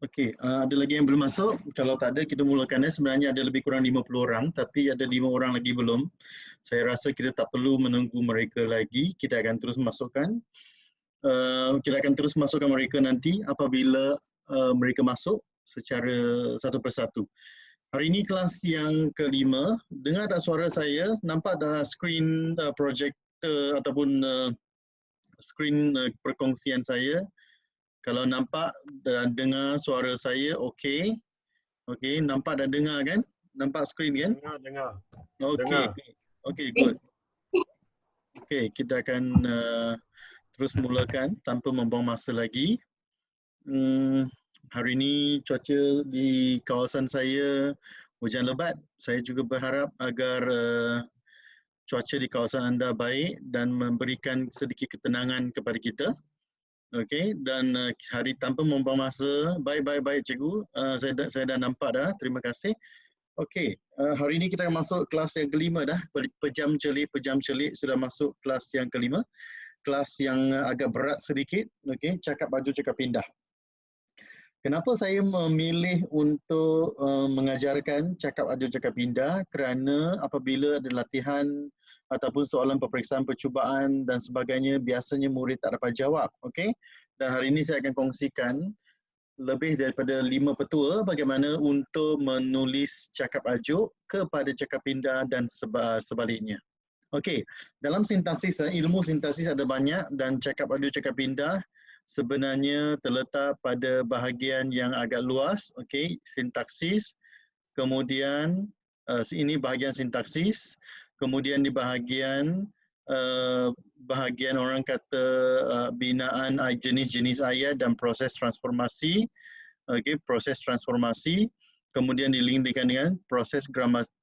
Okey, ada lagi yang belum masuk? Kalau tak ada, kita mulakan. Sebenarnya ada lebih kurang 50 orang, tapi ada 5 orang lagi belum. Saya rasa kita tak perlu menunggu mereka lagi. Kita akan terus masukkan. Kita akan terus masukkan mereka nanti apabila mereka masuk secara satu persatu. Hari ini kelas yang kelima. Dengar tak suara saya? Nampak tak skrin projektor ataupun skrin perkongsian saya? Kalau nampak dan dengar suara saya, okey. Okey, nampak dan dengar kan? Nampak skrin kan? Dengar. Okey, Dengar. okey, good. Okey, kita akan terus mulakan tanpa membuang masa lagi. Hari ini cuaca di kawasan saya hujan lebat. Saya juga berharap agar cuaca di kawasan anda baik dan memberikan sedikit ketenangan kepada kita. Okey, dan hari tanpa membuang masa, baik cikgu. Saya dah nampak dah. Terima kasih. Okey, hari ini kita akan masuk kelas yang kelima dah. Pejam celik sudah masuk kelas yang kelima. Kelas yang agak berat sedikit. Okey, cakap baju cakap pindah. Kenapa saya memilih untuk mengajarkan cakap aju cakap pindah? Kerana apabila ada latihan ataupun soalan peperiksaan percubaan dan sebagainya, biasanya murid tak dapat jawab. Okey? Dan hari ini saya akan kongsikan lebih daripada 5 petua bagaimana untuk menulis cakap ajuk kepada cakap pindah dan sebaliknya. Okey, dalam sintaksis, ilmu sintaksis ada banyak dan cakap ajuk cakap pindah sebenarnya terletak pada bahagian yang agak luas. Okey, sintaksis. Kemudian ini bahagian sintaksis. Kemudian di bahagian bahagian orang kata binaan jenis-jenis ayat dan proses transformasi. Okey, proses transformasi. Kemudian dilingkan dengan proses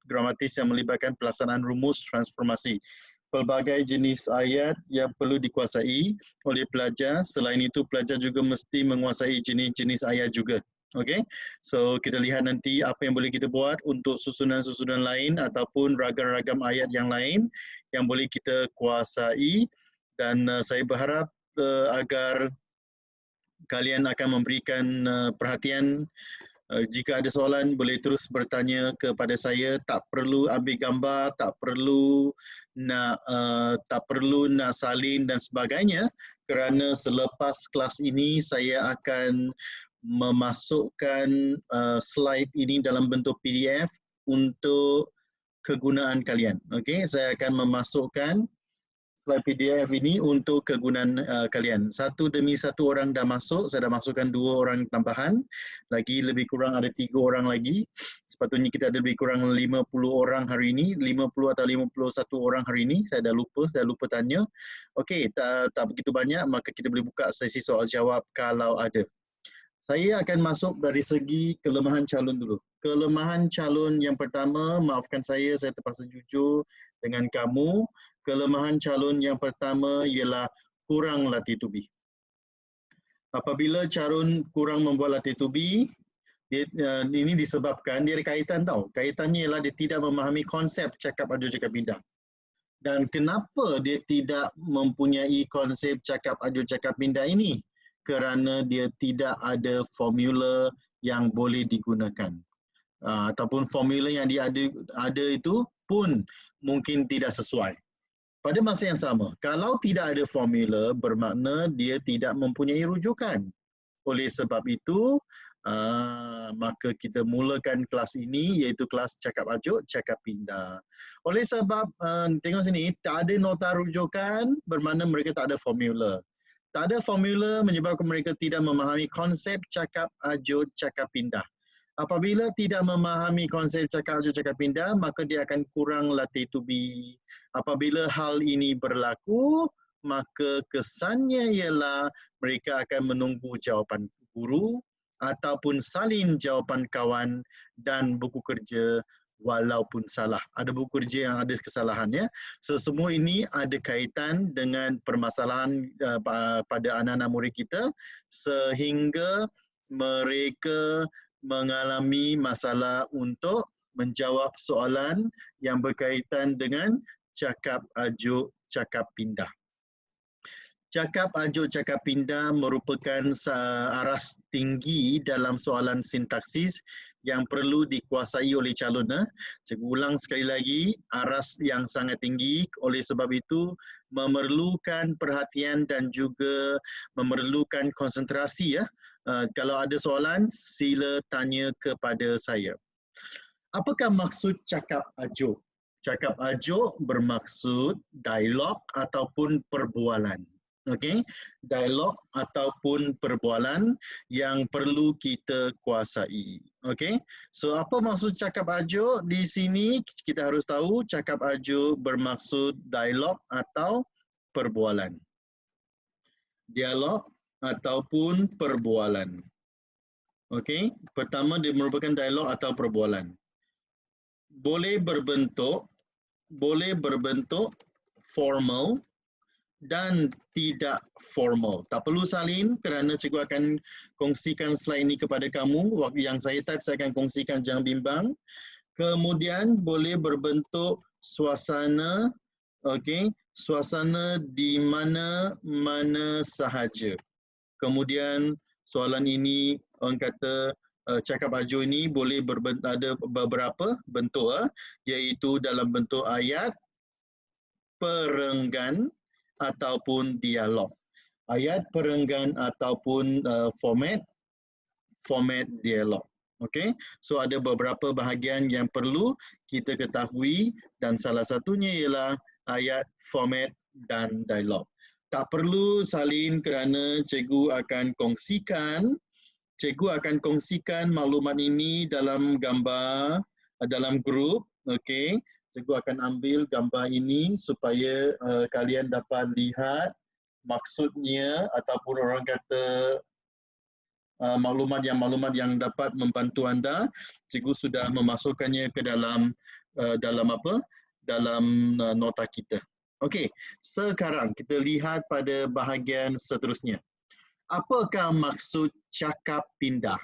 gramatis yang melibatkan pelaksanaan rumus transformasi. Pelbagai jenis ayat yang perlu dikuasai oleh pelajar. Selain itu, pelajar juga mesti menguasai jenis-jenis ayat juga. Okey, so kita lihat nanti apa yang boleh kita buat untuk susunan-susunan lain ataupun ragam-ragam ayat yang lain yang boleh kita kuasai. Dan saya berharap agar kalian akan memberikan perhatian. Jika ada soalan, boleh terus bertanya kepada saya. Tak perlu ambil gambar, tak perlu nak salin dan sebagainya. Kerana selepas kelas ini, saya akan memasukkan slide ini dalam bentuk PDF untuk kegunaan kalian. Okey, saya akan memasukkan slide PDF ini untuk kegunaan kalian. Satu demi satu orang dah masuk, saya dah masukkan 2 orang tambahan. Lagi lebih kurang ada 3 orang lagi. Sepatutnya kita ada lebih kurang 50 orang hari ini, 50 atau 51 orang hari ini. Saya dah lupa tanya. Okey, tak begitu banyak, maka kita boleh buka sesi soal jawab kalau ada. Saya akan masuk dari segi kelemahan calon dulu. Kelemahan calon yang pertama, maafkan saya terpaksa jujur dengan kamu. Kelemahan calon yang pertama ialah kurang latih tubi. Apabila calon kurang membuat latih tubi, ini disebabkan dia ada kaitan tau. Kaitannya ialah dia tidak memahami konsep cakap aju cakap pindah. Dan kenapa dia tidak mempunyai konsep cakap aju cakap pindah ini? Kerana dia tidak ada formula yang boleh digunakan. Ataupun formula yang dia ada itu pun mungkin tidak sesuai. Pada masa yang sama, kalau tidak ada formula, bermakna dia tidak mempunyai rujukan. Oleh sebab itu, maka kita mulakan kelas ini, iaitu kelas cakap ajuk, cakap pindah. Oleh sebab, tengok sini, tak ada nota rujukan, bermakna mereka tak ada formula. Tak ada formula menyebabkan mereka tidak memahami konsep cakap ajuk, cakap pindah. Apabila tidak memahami konsep cakap ajuk, cakap pindah, maka dia akan kurang latih tubi. Apabila hal ini berlaku, maka kesannya ialah mereka akan menunggu jawapan guru ataupun salin jawapan kawan dan buku kerja walaupun salah. Ada buku kerja yang ada kesalahan ya. So semua ini ada kaitan dengan permasalahan pada anak-anak murid kita sehingga mereka mengalami masalah untuk menjawab soalan yang berkaitan dengan cakap ajuk, cakap pindah. Cakap ajuk cakap pindah merupakan aras tinggi dalam soalan sintaksis yang perlu dikuasai oleh calon. Cikgu ulang sekali lagi, aras yang sangat tinggi, oleh sebab itu memerlukan perhatian dan juga memerlukan konsentrasi. Kalau ada soalan, sila tanya kepada saya. Apakah maksud cakap ajuk? Cakap ajuk bermaksud dialog ataupun perbualan. Okey, dialog ataupun perbualan yang perlu kita kuasai. Okey, so apa maksud cakap ajuk di sini? Kita harus tahu cakap ajuk bermaksud dialog atau perbualan. Dialog ataupun perbualan. Okey, pertama dia merupakan dialog atau perbualan. Boleh berbentuk formal dan tidak formal. Tak perlu salin kerana cikgu akan kongsikan slide ini kepada kamu. Waktu yang saya type saya akan kongsikan, jangan bimbang. Kemudian boleh berbentuk suasana, okey, suasana di mana-mana sahaja. Kemudian soalan ini orang kata cakap ajuk ini boleh ada beberapa bentuk, iaitu dalam bentuk ayat, perenggan ataupun dialog. Ayat, perenggan ataupun format dialog. Okey, so ada beberapa bahagian yang perlu kita ketahui dan salah satunya ialah ayat, format dan dialog. Tak perlu salin kerana cikgu akan kongsikan maklumat ini dalam gambar, dalam grup. Okey, cikgu akan ambil gambar ini supaya kalian dapat lihat maksudnya ataupun orang kata maklumat yang dapat membantu anda. Cikgu sudah memasukkannya ke dalam nota kita. Okey, sekarang kita lihat pada bahagian seterusnya. Apakah maksud cakap pindah?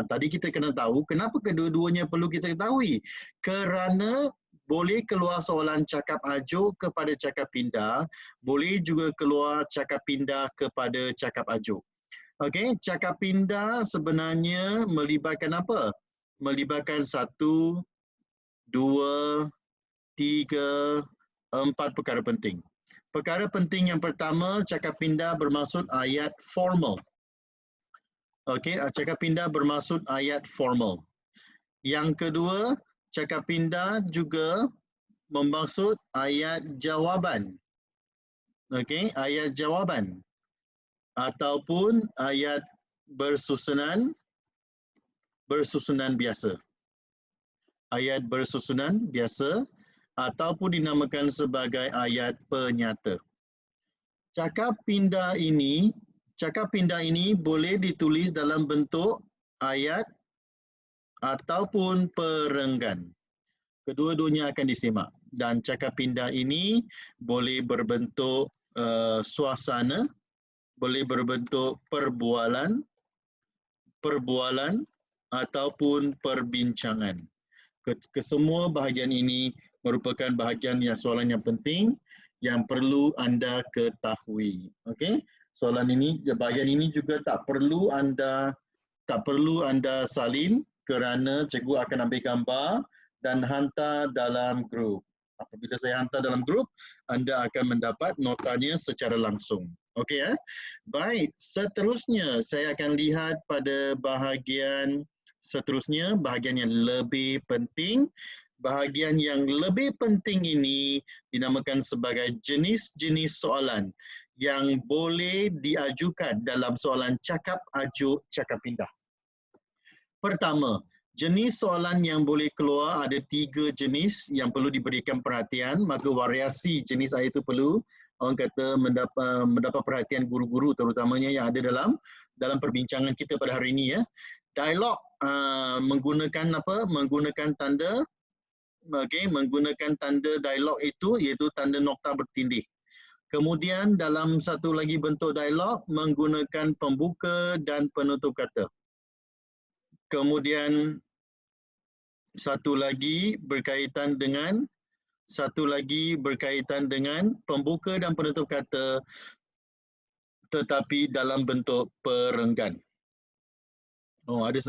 Tadi kita kena tahu kenapa kedua-duanya perlu kita ketahui. Kerana boleh keluar soalan cakap ajuk kepada cakap pindah, boleh juga keluar cakap pindah kepada cakap ajuk. Okey, cakap pindah sebenarnya melibatkan apa? Melibatkan 1, 2, 3, 4 perkara penting. Perkara penting yang pertama, cakap pindah bermaksud ayat formal. Okey, cakap pindah bermaksud ayat formal. Yang kedua, cakap pindah juga bermaksud ayat jawapan. Okey, ayat jawapan ataupun ayat bersusunan biasa. Ayat bersusunan biasa ataupun dinamakan sebagai ayat penyata. Cakap pindah ini boleh ditulis dalam bentuk ayat ataupun perenggan. Kedua-duanya akan disimak. Dan cakap pindah ini boleh berbentuk suasana, boleh berbentuk perbualan ataupun perbincangan. Kesemua bahagian ini merupakan bahagian soalan yang penting yang perlu anda ketahui. Okey, bahagian ini juga tak perlu anda salin kerana cikgu akan ambil gambar dan hantar dalam grup. Apabila saya hantar dalam grup, anda akan mendapat notanya secara langsung. Okey, baik, seterusnya saya akan lihat pada bahagian seterusnya, bahagian yang lebih penting. Bahagian yang lebih penting ini dinamakan sebagai jenis-jenis soalan yang boleh diajukan dalam soalan cakap ajuk cakap pindah. Pertama, jenis soalan yang boleh keluar ada 3 jenis yang perlu diberikan perhatian, maka variasi jenis itu perlu orang kata mendapat perhatian guru-guru terutamanya yang ada dalam perbincangan kita pada hari ini. Dialog menggunakan tanda, menggunakan tanda dialog itu iaitu tanda nokta bertindih. Kemudian dalam satu lagi bentuk dialog menggunakan pembuka dan penutup kata. Kemudian satu lagi berkaitan dengan pembuka dan penutup kata tetapi dalam bentuk perenggan. Oh, ada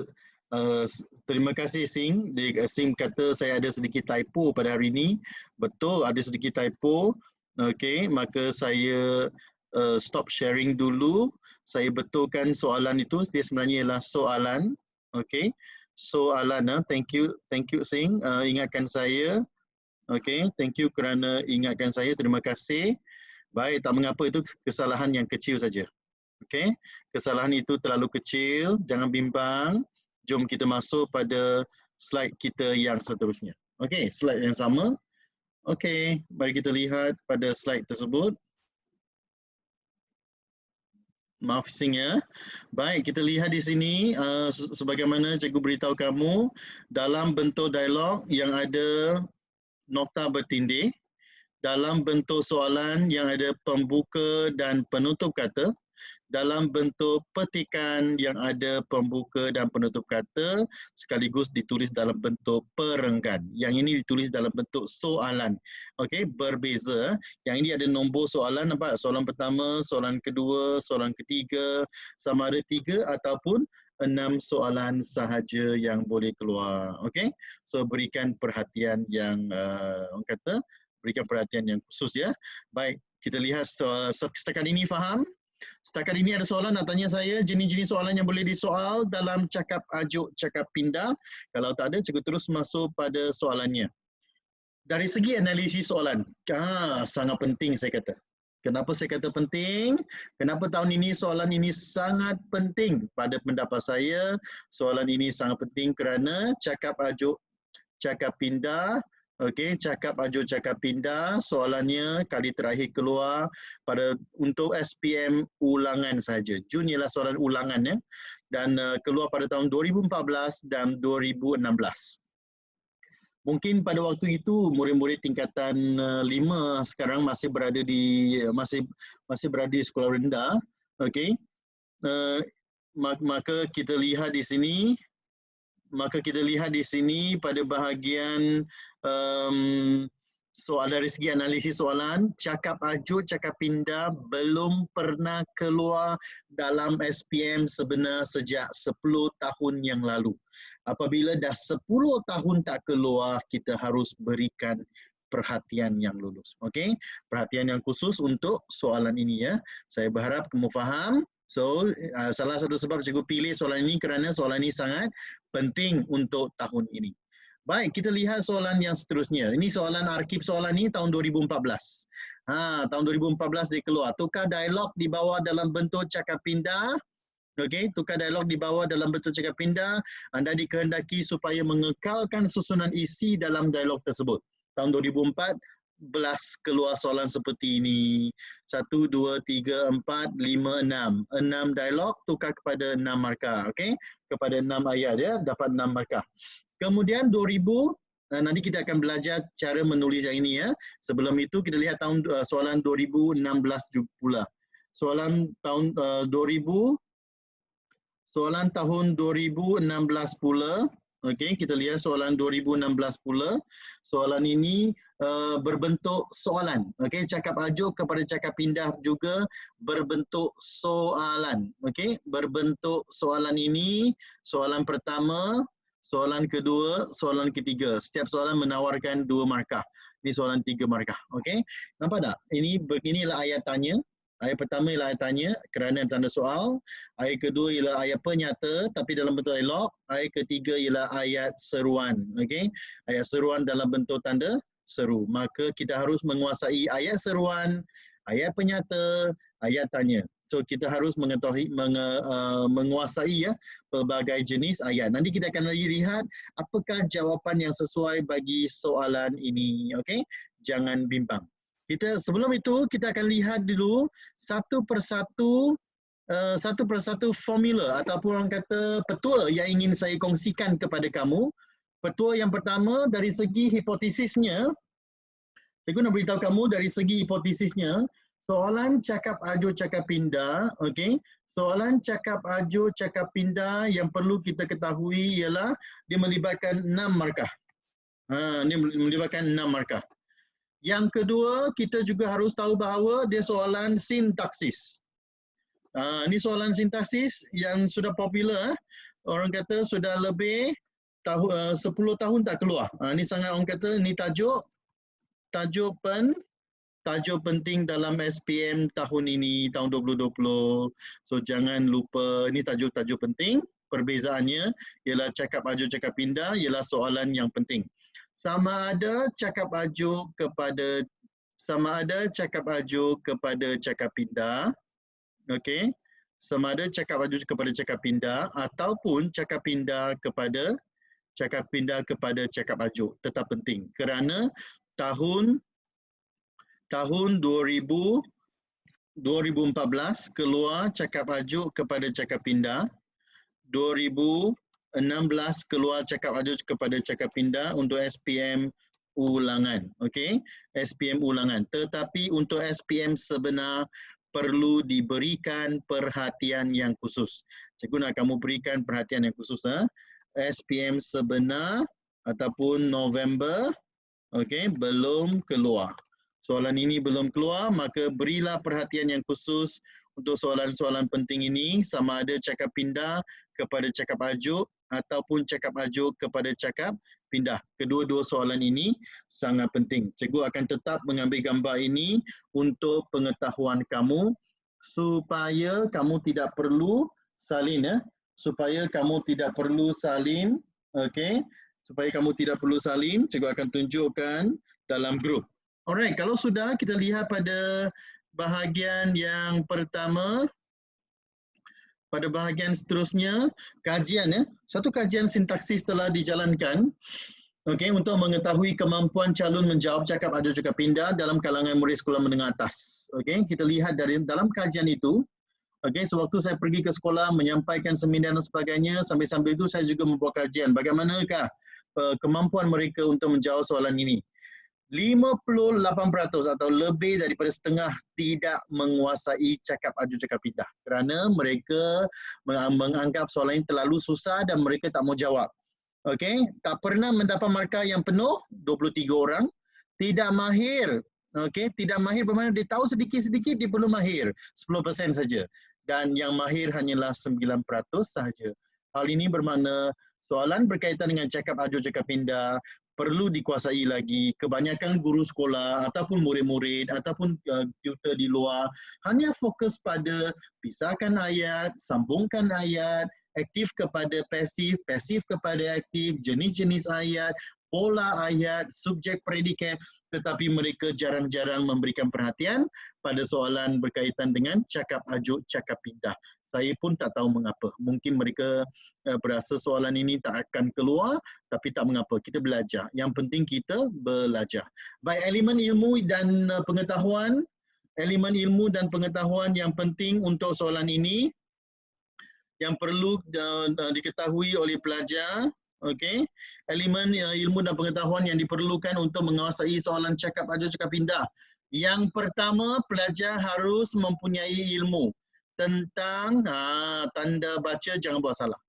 terima kasih Sing. Sing kata saya ada sedikit typo pada hari ini. Betul, ada sedikit typo. Okey, maka saya stop sharing dulu. Saya betulkan soalan itu. Dia sebenarnya ialah soalan. Okey. Soalan, thank you Sing. Ingatkan saya. Okey, thank you kerana ingatkan saya. Terima kasih. Baik, tak mengapa, itu kesalahan yang kecil saja. Okey, kesalahan itu terlalu kecil, jangan bimbang. Jom kita masuk pada slide kita yang seterusnya. Okey, slide yang sama. Okey, mari kita lihat pada slide tersebut. Maaf Sing ya. Baik, kita lihat di sini sebagaimana cikgu beritahu kamu, dalam bentuk dialog yang ada nota bertindih, dalam bentuk soalan yang ada pembuka dan penutup kata, dalam bentuk petikan yang ada pembuka dan penutup kata, sekaligus ditulis dalam bentuk perenggan. Yang ini ditulis dalam bentuk soalan. Okey, berbeza. Yang ini ada nombor soalan, nampak? Soalan pertama, soalan kedua, soalan ketiga, sama ada 3 ataupun 6 soalan sahaja yang boleh keluar. Okey, so berikan perhatian yang orang kata, berikan perhatian yang khusus ya. Baik, kita lihat setakat ini faham? Setakat ini ada soalan nak tanya saya, jenis-jenis soalan yang boleh disoal dalam cakap ajuk, cakap pindah. Kalau tak ada, cikgu terus masuk pada soalannya. Dari segi analisis soalan, sangat penting saya kata. Kenapa saya kata penting? Kenapa tahun ini soalan ini sangat penting? Pada pendapat saya, soalan ini sangat penting kerana cakap ajuk, cakap pindah. Okey, cakap ajuk, cakap pindah. Soalannya kali terakhir keluar untuk SPM ulangan saja. Jun ialah soalan ulangan ya. Dan keluar pada tahun 2014 dan 2016. Mungkin pada waktu itu murid-murid tingkatan 5 sekarang masih berada di sekolah rendah. Okey. Maka kita lihat di sini pada bahagian soal dari segi analisis soalan, cakap ajuk, cakap pindah belum pernah keluar dalam SPM sebenar sejak 10 tahun yang lalu. Apabila dah 10 tahun tak keluar, kita harus berikan perhatian yang lulus. Okey, perhatian yang khusus untuk soalan ini ya. Saya berharap kamu faham. So, salah satu sebab cikgu pilih soalan ini kerana soalan ini sangat penting untuk tahun ini. Baik, kita lihat soalan yang seterusnya. Ini soalan arkib soalan ini tahun 2014. Tahun 2014 dia keluar. Tukar dialog di bawah dalam bentuk cakap pindah. Okey, tukar dialog di bawah dalam bentuk cakap pindah. Anda dikehendaki supaya mengekalkan susunan isi dalam dialog tersebut. Tahun 2014 keluar soalan seperti ini. 1, 2, 3, 4, 5, 6. 6 dialog tukar kepada 6 markah. Okey, kepada 6 ayat ya, dapat 6 markah. Kemudian 2000, nanti kita akan belajar cara menulis yang ini ya. Sebelum itu kita lihat soalan 2016 pula. Soalan tahun 2016 pula. Okey, kita lihat soalan 2016 pula. Soalan ini berbentuk soalan. Okey, cakap ajuk kepada cakap pindah juga berbentuk soalan. Okey, berbentuk soalan ini, soalan pertama, soalan kedua, soalan ketiga. Setiap soalan menawarkan 2 markah. Ini soalan 3 markah. Okey, nampak tak? Inilah ayat tanya. Ayat pertama ialah ayat tanya kerana tanda soal. Ayat kedua ialah ayat penyata tapi dalam bentuk dialog. Ayat ketiga ialah ayat seruan. Okey, ayat seruan dalam bentuk tanda seru. Maka kita harus menguasai ayat seruan, ayat penyata, ayat tanya. So kita harus menguasai ya pelbagai jenis ayat. Nanti kita akan lihat apakah jawapan yang sesuai bagi soalan ini. Okey, jangan bimbang. Sebelum itu kita akan lihat dulu satu persatu formula ataupun orang kata petua yang ingin saya kongsikan kepada kamu. Petua yang pertama dari segi hipotesisnya, saya nak beritahu kamu dari segi hipotesisnya, soalan cakap ajuk cakap pindah, okey. Soalan cakap ajuk cakap pindah yang perlu kita ketahui ialah dia melibatkan 6 markah. Dia melibatkan 6 markah. Yang kedua, kita juga harus tahu bahawa dia soalan sintaksis. Ini soalan sintaksis yang sudah popular. Orang kata sudah lebih 10 tahun tak keluar. Ini sangat orang kata ni tajuk penting dalam SPM tahun ini, tahun 2020. So jangan lupa, ini tajuk-tajuk penting. Perbezaannya ialah cakap ajuk, cakap pindah ialah soalan yang penting. Sama ada cakap ajuk kepada cakap pindah. Okey. Sama ada cakap ajuk kepada cakap pindah ataupun cakap pindah kepada cakap ajuk. Tetap penting kerana tahun 2014 keluar cakap ajuk kepada cakap pindah. 2016 keluar cakap ajuk kepada cakap pindah untuk SPM ulangan. Okey, SPM ulangan. Tetapi untuk SPM sebenar perlu diberikan perhatian yang khusus. Cikgu nak kamu berikan perhatian yang khusus. SPM sebenar ataupun November, okey, belum keluar. Soalan ini belum keluar, maka berilah perhatian yang khusus untuk soalan-soalan penting ini, sama ada cakap pindah kepada cakap ajuk ataupun cakap ajuk kepada cakap pindah. Kedua-dua soalan ini sangat penting. Cikgu akan tetap mengambil gambar ini untuk pengetahuan kamu supaya kamu tidak perlu salin. Supaya kamu tidak perlu salin. Okey. Supaya kamu tidak perlu salin, cikgu akan tunjukkan dalam grup. Alright, kalau sudah kita lihat pada bahagian yang pertama, pada bahagian seterusnya, kajian satu kajian sintaksis telah dijalankan untuk mengetahui kemampuan calon menjawab cakap ajuk cakap pindah dalam kalangan murid sekolah menengah atas. Kita lihat dari dalam kajian itu, sewaktu saya pergi ke sekolah menyampaikan seminar dan sebagainya, sambil-sambil itu saya juga membuat kajian bagaimanakah kemampuan mereka untuk menjawab soalan ini. 58% atau lebih daripada setengah tidak menguasai cakap ajuk cakap pindah kerana mereka menganggap soalan ini terlalu susah dan mereka tak mau jawab. Tak pernah mendapat markah yang penuh, 23 orang. Tidak mahir, tidak mahir bermakna dia tahu sedikit-sedikit, dia perlu mahir 10% saja. Dan yang mahir hanyalah 9% sahaja. Hal ini bermakna soalan berkaitan dengan cakap ajuk cakap pindah perlu dikuasai lagi. Kebanyakan guru sekolah ataupun murid-murid ataupun tutor di luar hanya fokus pada pisahkan ayat, sambungkan ayat, aktif kepada pasif, pasif kepada aktif, jenis-jenis ayat, pola ayat, subjek predikat, tetapi mereka jarang-jarang memberikan perhatian pada soalan berkaitan dengan cakap ajuk, cakap pindah. Saya pun tak tahu mengapa. Mungkin mereka berasa soalan ini tak akan keluar, tapi tak mengapa. Kita belajar. Yang penting kita belajar. Baik, elemen ilmu dan pengetahuan. Elemen ilmu dan pengetahuan yang penting untuk soalan ini yang perlu diketahui oleh pelajar. Elemen ilmu dan pengetahuan yang diperlukan untuk menguasai soalan cakap ajuk cakap pindah. Yang pertama, pelajar harus mempunyai ilmu tentang tanda baca, jangan buat salah.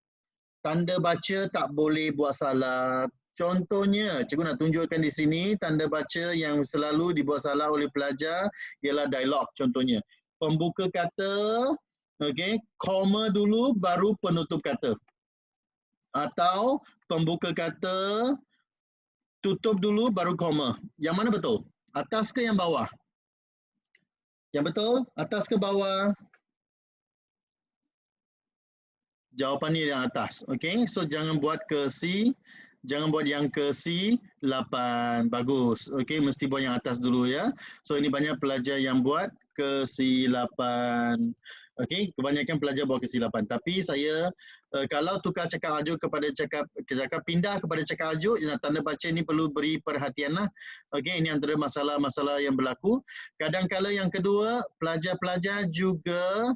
Tanda baca tak boleh buat salah. Contohnya, cikgu nak tunjukkan di sini, tanda baca yang selalu dibuat salah oleh pelajar ialah dialog contohnya. Pembuka kata, koma dulu baru penutup kata. Atau pembuka kata, tutup dulu baru koma. Yang mana betul? Atas ke yang bawah? Yang betul? Atas ke bawah? Jawapannya yang atas. So jangan buat ke C. Jangan buat yang ke C8. Bagus. Mesti buat yang atas dulu ya. So ini banyak pelajar yang buat ke C8. Kebanyakan pelajar buat ke C8. Tapi saya kalau tukar cakap ajuk kepada cakap pindah kepada cakap ajuk, tanda baca ini perlu beri perhatian lah. Ini antara masalah-masalah yang berlaku. Kadang-kala yang kedua, pelajar-pelajar juga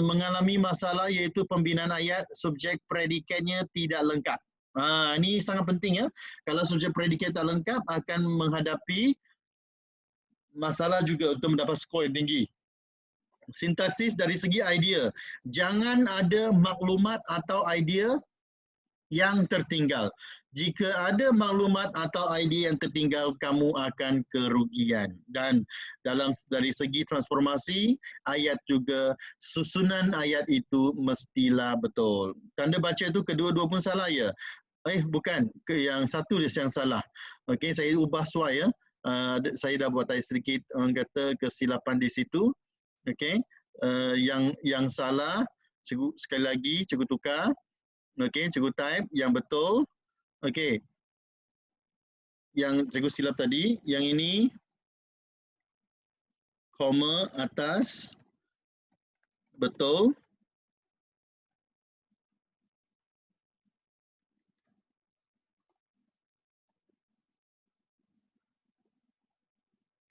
mengalami masalah iaitu pembinaan ayat, subjek predikatnya tidak lengkap. Ini sangat penting ya. Kalau subjek predikat tak lengkap akan menghadapi masalah juga untuk mendapat skor yang tinggi. Sintaksis dari segi idea. Jangan ada maklumat atau idea yang tertinggal. Jika ada maklumat atau idea yang tertinggal, kamu akan kerugian. Dan dari segi transformasi, ayat juga susunan ayat itu mestilah betul. Tanda baca itu kedua-dua pun salah ya? Bukan, yang satu dia yang salah. Okey, saya ubah suai ya. Saya dah buat sedikit orang kata kesilapan di situ. Okey, yang salah, cikgu sekali lagi cikgu tukar. Okey, cikgu type yang betul. Okey. Yang cikgu silap tadi, yang ini koma atas betul.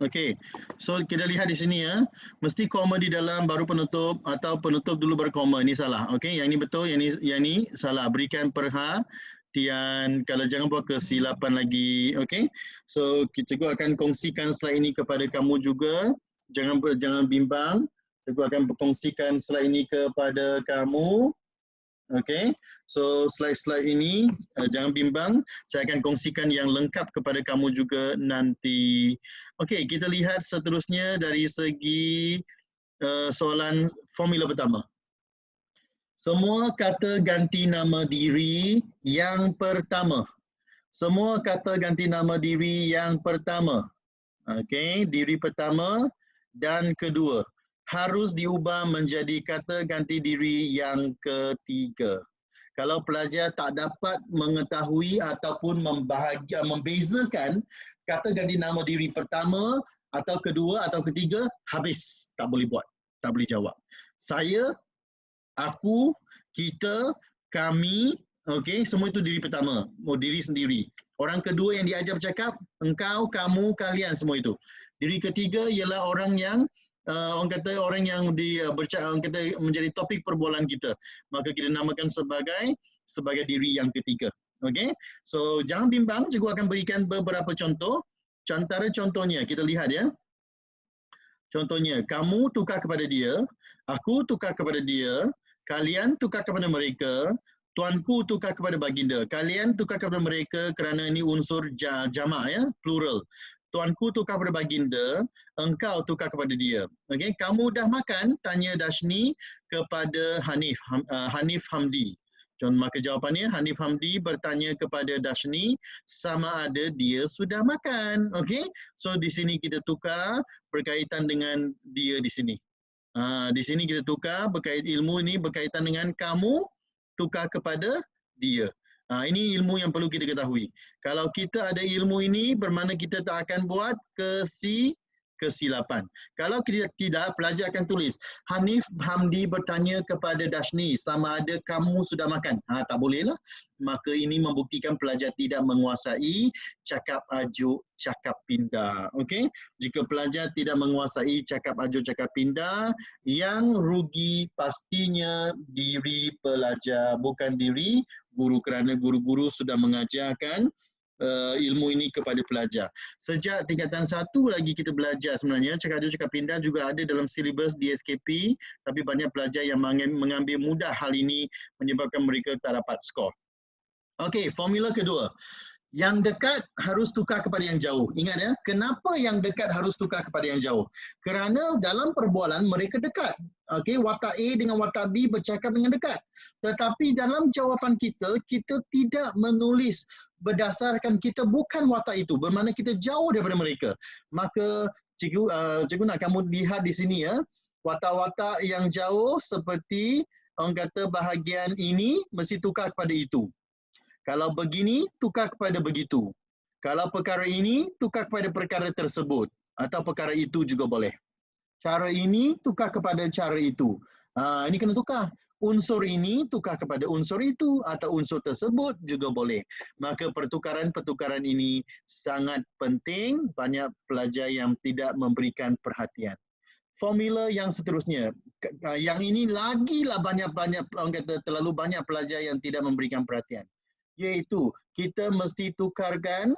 Okey. So kita lihat di sini ya. Mesti koma di dalam baru penutup atau penutup dulu baru koma. Ini salah. Okey, yang ini betul, yang ini salah. Berikan perhatian kalau jangan buat kesilapan lagi. Okey. So cikgu akan kongsikan slide ini kepada kamu juga. Jangan bimbang. Cikgu akan berkongsikan slide ini kepada kamu. Okey, so slide-slide ini jangan bimbang, saya akan kongsikan yang lengkap kepada kamu juga nanti. Okey, kita lihat seterusnya dari segi soalan formula pertama. Semua kata ganti nama diri yang pertama. Semua kata ganti nama diri yang pertama. Okey, diri pertama dan kedua harus diubah menjadi kata ganti diri yang ketiga. Kalau pelajar tak dapat mengetahui ataupun membezakan kata ganti nama diri pertama atau kedua atau ketiga, habis. Tak boleh buat. Tak boleh jawab. Saya, aku, kita, kami, okey, semua itu diri pertama. Diri sendiri. Orang kedua yang diajar bercakap, engkau, kamu, kalian, semua itu. Diri ketiga ialah orang yang orang kata orang yang orang kata menjadi topik perbualan kita, maka kita namakan sebagai diri yang ketiga. Okey, so jangan bimbang, cikgu akan berikan beberapa contoh. Antara contohnya kita lihat ya. Contohnya, kamu tukar kepada dia, aku tukar kepada dia, kalian tukar kepada mereka, tuanku tukar kepada baginda. Kalian tukar kepada mereka kerana ini unsur jamak ya, plural. Tuanku tukar kepada baginda, engkau tukar kepada dia. Okey, kamu dah makan? Tanya Dashni kepada Hanif Hamdi. Maka jawapannya Hanif Hamdi bertanya kepada Dashni sama ada dia sudah makan. Okey, so di sini kita tukar berkaitan dengan dia di sini. Di sini kita tukar ilmu ini berkaitan dengan kamu tukar kepada dia. Ini ilmu yang perlu kita ketahui. Kalau kita ada ilmu ini, bermakna kita tak akan buat kesilapan. Kalau kita tidak, pelajar akan tulis, Hanif Hamdi bertanya kepada Dashni, sama ada kamu sudah makan. Tak boleh lah. Maka ini membuktikan pelajar tidak menguasai cakap ajuk, cakap pindah. Okey? Jika pelajar tidak menguasai cakap ajuk, cakap pindah, yang rugi pastinya diri pelajar, bukan diri guru, kerana guru-guru sudah mengajarkan ilmu ini kepada pelajar. Sejak tingkatan 1 lagi kita belajar sebenarnya, cakap ajuk, cakap pindah juga ada dalam silibus DSKP, tapi banyak pelajar yang mengambil mudah hal ini menyebabkan mereka tak dapat skor. Okey, formula kedua. Yang dekat harus tukar kepada yang jauh. Ingat ya, kenapa yang dekat harus tukar kepada yang jauh? Kerana dalam perbualan mereka dekat. Okey, watak A dengan watak B bercakap dengan dekat. Tetapi dalam jawapan kita, kita tidak menulis berdasarkan kita bukan watak itu. Bermakna kita jauh daripada mereka. Maka cikgu nak kamu lihat di sini ya, watak-watak yang jauh seperti orang kata bahagian ini mesti tukar kepada itu. Kalau begini, tukar kepada begitu. Kalau perkara ini, tukar kepada perkara tersebut. Atau perkara itu juga boleh. Cara ini, tukar kepada cara itu. Ini kena tukar. Unsur ini, tukar kepada unsur itu. Atau unsur tersebut juga boleh. Maka pertukaran-pertukaran ini sangat penting. Banyak pelajar yang tidak memberikan perhatian. Formula yang seterusnya. Yang ini lagilah banyak-banyak, orang kata terlalu banyak pelajar yang tidak memberikan perhatian. Iaitu kita mesti tukarkan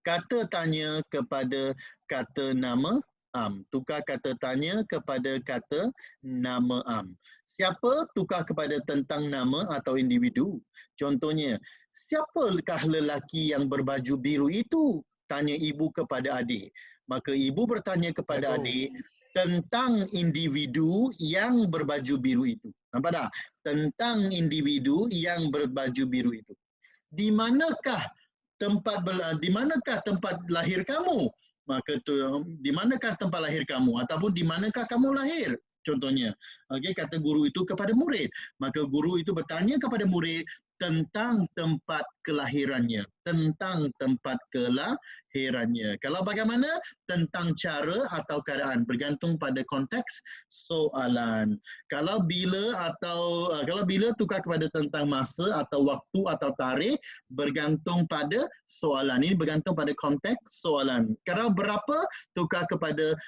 kata tanya kepada kata nama am. Tukar kata tanya kepada kata nama am. Siapa tukar kepada tentang nama atau individu. Contohnya, siapakah lelaki yang berbaju biru itu? Tanya ibu kepada adik. Maka ibu bertanya kepada adik tentang individu yang berbaju biru itu. Nampak tak? Tentang individu yang berbaju biru itu. Di manakah tempat lahir kamu? Maka tu, di manakah tempat lahir kamu ataupun di manakah kamu lahir? Contohnya, okey, kata guru itu kepada murid. Maka guru itu bertanya kepada murid tentang tempat kelahirannya, tentang tempat kelahirannya. Kalau bagaimana? Tentang cara atau keadaan, bergantung pada konteks soalan. Kalau bila tukar kepada tentang masa atau waktu atau tarikh, bergantung pada soalan. Ini bergantung pada konteks soalan. Kalau berapa, tukar kepada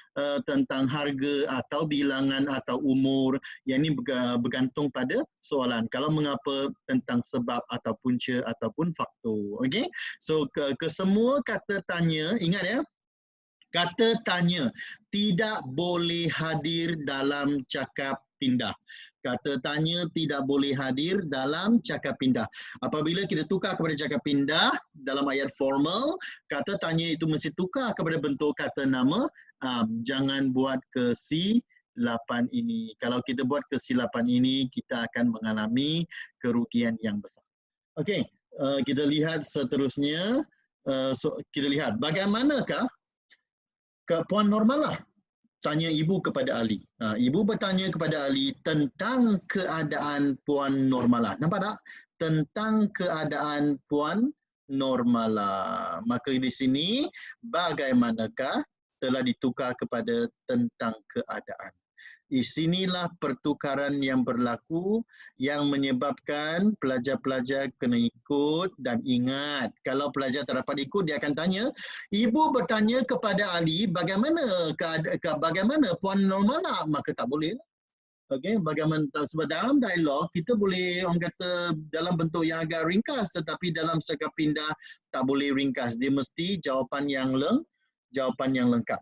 tentang harga atau bilangan atau umur. Yang ini bergantung pada soalan. Kalau mengapa, tentang sebab atau punca ataupun faktor. Okey? So kesemua kata tanya, ingat ya, kata tanya tidak boleh hadir dalam cakap pindah. Kata tanya tidak boleh hadir dalam cakap pindah. Apabila kita tukar kepada cakap pindah dalam ayat formal, kata tanya itu mesti tukar kepada bentuk kata nama. Jangan buat kesilapan ini. Kalau kita buat kesilapan ini, kita akan mengalami kerugian yang besar. Okey, kita lihat seterusnya. Kita lihat bagaimanakah Puan Normalah tanya ibu kepada Ali. Ibu bertanya kepada Ali tentang keadaan Puan Normalah. Nampak tak? Tentang keadaan Puan Normalah. Maka di sini bagaimanakah telah ditukar kepada tentang keadaan. Di sinilah pertukaran yang berlaku yang menyebabkan pelajar-pelajar kena ikut dan ingat. Kalau pelajar tak dapat ikut, dia akan tanya, ibu bertanya kepada Ali bagaimana Puan Normalah, maka tak boleh. Okey, bagaimana, sebab dalam dialog kita boleh orang kata dalam bentuk yang agak ringkas, tetapi dalam cakap pindah tak boleh ringkas. Dia mesti jawapan yang lengkap.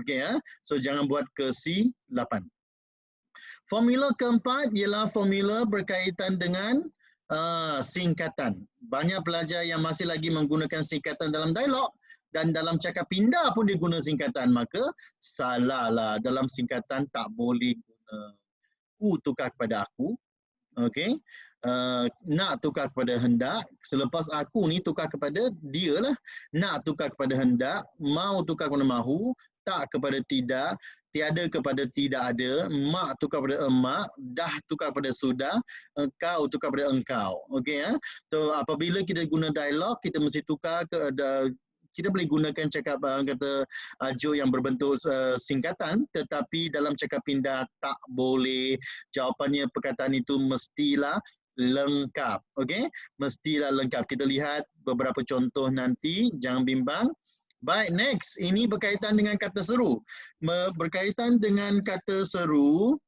Okey ya. So jangan buat kesilapan. Formula keempat ialah formula berkaitan dengan singkatan. Banyak pelajar yang masih lagi menggunakan singkatan dalam dialog dan dalam cakap pindah pun dia guna singkatan. Maka salahlah, dalam singkatan tak boleh guna tukar kepada aku. Okey. Nak tukar kepada hendak. Selepas aku ni tukar kepada dia lah. Nak tukar kepada hendak, mau tukar kepada mahu, tak kepada tidak, tiada kepada tidak ada, mak tukar pada emak, dah tukar pada sudah, engkau tukar pada engkau. Okey ya. So apabila kita guna dialog, kita mesti tukar kita boleh gunakan cakap kata ajo yang berbentuk singkatan, tetapi dalam cakap pindah tak boleh. Jawapannya perkataan itu mestilah lengkap. Okey? Mestilah lengkap. Kita lihat beberapa contoh nanti, jangan bimbang. Baik, next. Ini berkaitan dengan kata seru. Berkaitan dengan kata seru.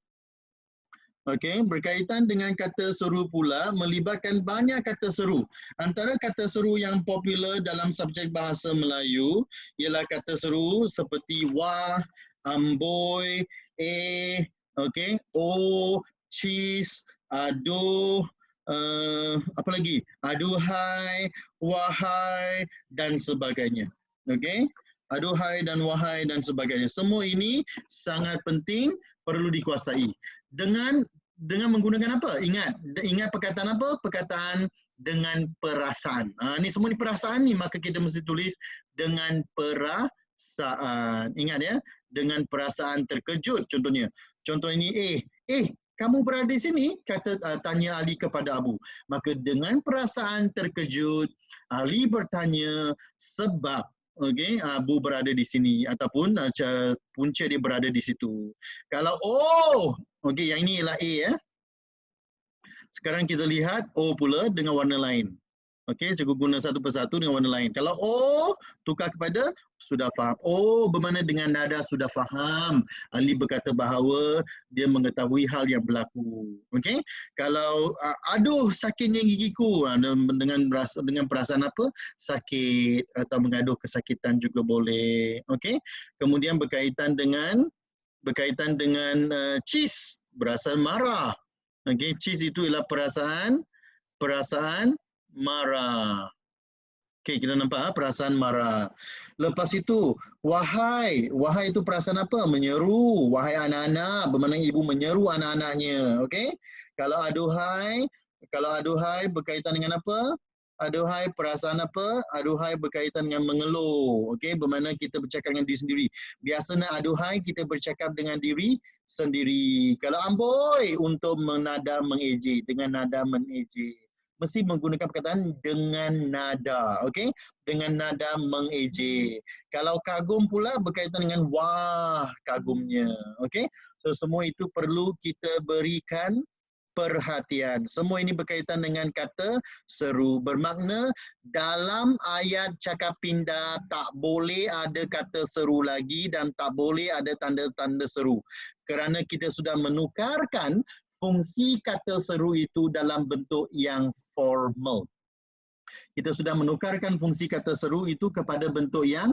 Okey, berkaitan dengan kata seru pula, melibatkan banyak kata seru. Antara kata seru yang popular dalam subjek bahasa Melayu ialah kata seru seperti wah, amboi, okey, cheese, aduh, apa lagi? Aduhai, wahai dan sebagainya. Okey, aduhai dan wahai dan sebagainya. Semua ini sangat penting, perlu dikuasai. Dengan menggunakan apa? Ingat perkataan apa? Perkataan dengan perasaan. Ni semua ni perasaan ni, maka kita mesti tulis dengan perasaan. Ingat ya, dengan perasaan terkejut contohnya. Contoh ini kamu berada di sini? Tanya Ali kepada Abu. Maka dengan perasaan terkejut, Ali bertanya sebab Abu berada di sini ataupun punca dia berada di situ. Kalau yang ini ialah A ya. Sekarang kita lihat O pula dengan warna lain. Okey, cikgu guna satu persatu dengan warna lain. Kalau O, tukar kepada sudah faham. O bermakna dengan nada sudah faham. Ali berkata bahawa dia mengetahui hal yang berlaku. Okey? Kalau aduh sakitnya gigiku, dengan perasaan apa? Sakit atau mengaduh kesakitan juga boleh. Okey? Kemudian berkaitan dengan cheese, berasa marah. Okey, cheese itu ialah perasaan marah. Okey, kita nampak perasaan marah. Lepas itu, wahai. Wahai itu perasaan apa? Menyeru. Wahai anak-anak, bermakna ibu menyeru anak-anaknya. Okey? Kalau aduhai berkaitan dengan apa? Aduhai perasaan apa? Aduhai berkaitan dengan mengeluh. Okey, bermakna kita bercakap dengan diri sendiri. Biasanya aduhai kita bercakap dengan diri sendiri. Kalau amboi untuk mengejek, dengan nada mengejek. Mesti menggunakan perkataan dengan nada, okey? Dengan nada mengejek. Kalau kagum pula berkaitan dengan wah kagumnya, okey? So semua itu perlu kita berikan perhatian. Semua ini berkaitan dengan kata seru. Bermakna dalam ayat cakap pindah tak boleh ada kata seru lagi dan tak boleh ada tanda-tanda seru. Kerana kita sudah menukarkan fungsi kata seru itu dalam bentuk yang formal. Kita sudah menukarkan fungsi kata seru itu kepada bentuk yang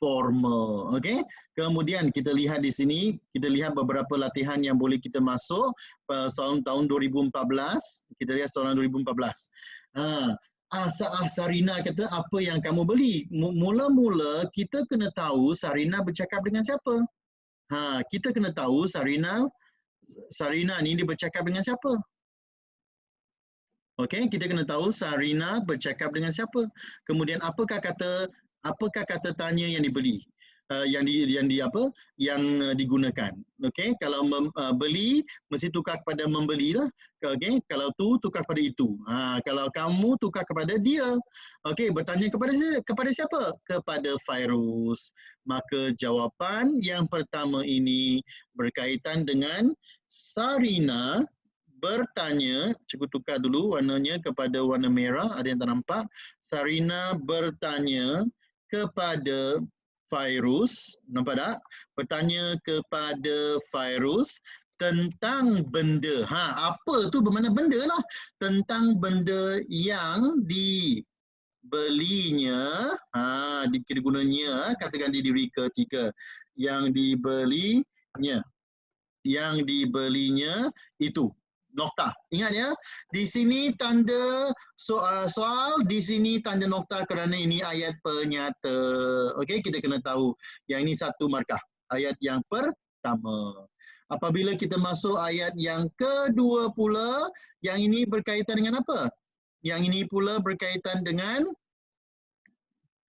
formal. Okey. Kemudian kita lihat di sini, kita lihat beberapa latihan yang boleh kita masuk soalan tahun 2014. Kita lihat soalan 2014. Sarina kata, apa yang kamu beli? Mula-mula kita kena tahu Sarina bercakap dengan siapa. Kita kena tahu Sarina ni dia bercakap dengan siapa? Okey, kita kena tahu Sarina bercakap dengan siapa. Kemudian apakah kata tanya yang dibeli? Yang digunakan. Okey, kalau beli mesti tukar kepada membeli lah. Okey, kalau tu tukar kepada itu. Kalau kamu tukar kepada dia. Okey, bertanya kepada siapa? Kepada Fairuz. Maka jawapan yang pertama ini berkaitan dengan Sarina bertanya, cikgu tukar dulu warnanya kepada warna merah, ada yang tak nampak. Sarina bertanya kepada Fairuz, nampak tak? Bertanya kepada Fairuz tentang benda. Apa tu bermakna benda lah. Tentang benda yang dibelinya, kita gunanya kata ganti diri ketiga. Yang dibelinya itu. Nokta. Ingat ya, di sini tanda soal, di sini tanda nokta kerana ini ayat penyata. Okey, kita kena tahu. Yang ini satu markah. Ayat yang pertama. Apabila kita masuk ayat yang kedua pula, yang ini berkaitan dengan apa? Yang ini pula berkaitan dengan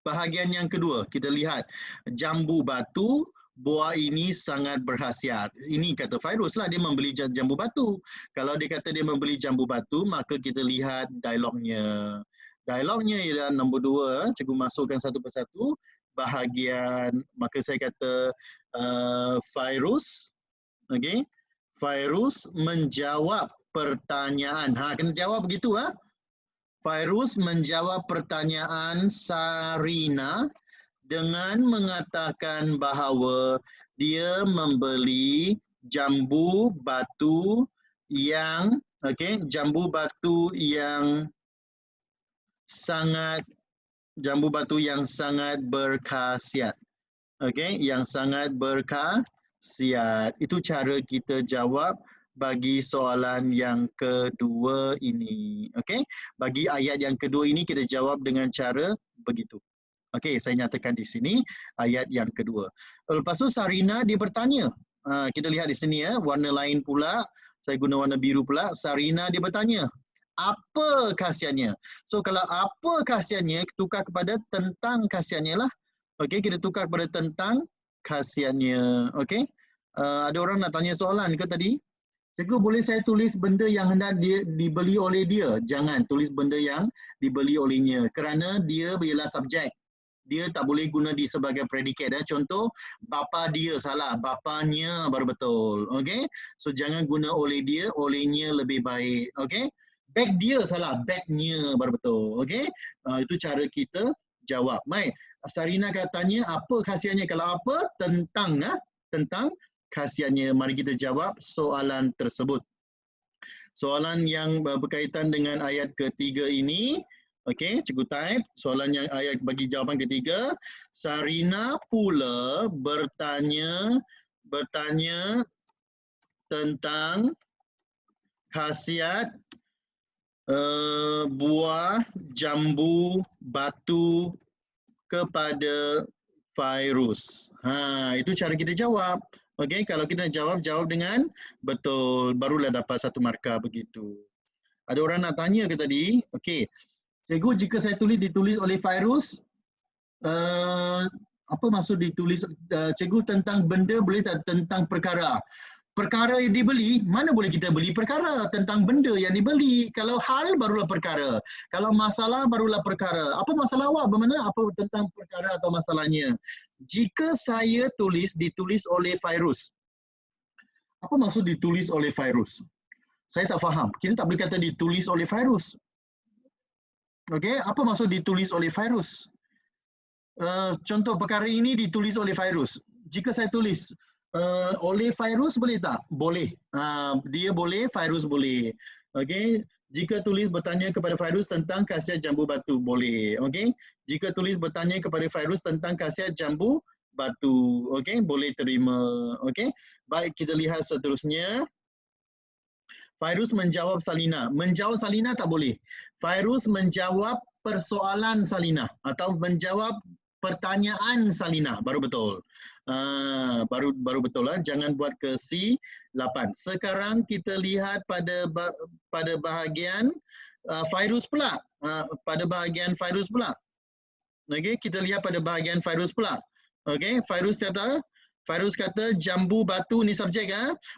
bahagian yang kedua. Kita lihat jambu batu. Buah ini sangat berkhasiat. Ini kata Fairuz lah, dia membeli jambu batu. Kalau dia kata dia membeli jambu batu, maka kita lihat dialognya. Dialognya ialah nombor 2, cikgu masukkan satu persatu. Bahagian, maka saya kata Fairuz, okay? Fairuz menjawab pertanyaan. Kena jawab begitu. Fairuz menjawab pertanyaan Sarina dengan mengatakan bahawa dia membeli jambu batu yang sangat berkhasiat. Yang sangat berkhasiat. Itu cara kita jawab bagi soalan yang kedua ini. Bagi ayat yang kedua ini kita jawab dengan cara begitu. Okey, saya nyatakan di sini ayat yang kedua. Lepas tu Sarina dia bertanya. Kita lihat di sini warna lain pula. Saya guna warna biru pula. Sarina dia bertanya, apa khasiatnya? So kalau apa khasiatnya, tukar kepada tentang khasiatnya lah. Okey, kita tukar kepada tentang khasiatnya. Okey. Ada orang nak tanya soalan ke tadi? Cikgu, boleh saya tulis benda yang hendak dibeli oleh dia? Jangan tulis benda yang dibeli olehnya. Kerana dia ialah subjek. Dia tak boleh guna di sebagai predikat. Contoh, bapa dia salah, bapanya baru betul. Okey? So jangan guna oleh dia, olehnya lebih baik. Okey? Back dia salah, backnya baru betul. Okey, itu cara kita jawab. Baik, Sarina katanya apa khasiatnya? Kalau apa? Tentang tentang khasiatnya. Mari kita jawab soalan tersebut. Soalan yang berkaitan dengan ayat ketiga ini. Okey, cikgu type soalan yang ayat bagi jawapan ketiga. Sarina pula bertanya tentang khasiat buah jambu batu kepada virus. Itu cara kita jawab. Okey, kalau kita jawab dengan betul, barulah dapat 1 markah begitu. Ada orang nak tanya ke tadi? Okey. Cikgu, jika saya ditulis oleh virus, apa maksud ditulis cikgu tentang benda boleh tak tentang perkara? Perkara yang dibeli, mana boleh kita beli perkara tentang benda yang dibeli. Kalau hal barulah perkara. Kalau masalah barulah perkara. Apa masalah awak? Bermakna apa tentang perkara atau masalahnya? Jika saya ditulis oleh virus. Apa maksud ditulis oleh virus? Saya tak faham. Kita tak boleh kata ditulis oleh virus. Okey, apa maksud ditulis oleh virus? Contoh perkara ini ditulis oleh virus. Jika saya tulis oleh virus boleh tak? Boleh. Dia boleh, virus boleh. Okey. Jika tulis bertanya kepada virus tentang khasiat jambu batu, boleh. Okey. Jika tulis bertanya kepada virus tentang khasiat jambu batu, okey, boleh terima. Okey. Baik, kita lihat seterusnya. Virus menjawab Salina. Menjawab Salina tak boleh. Virus menjawab persoalan Salina atau menjawab pertanyaan Salina baru betul. Baru betul lah. Jangan buat ke C8. Sekarang kita lihat pada bahagian virus pula. Pada bahagian virus pula. Okey, kita lihat pada bahagian virus pula. Okey, virus kata jambu batu ni subjek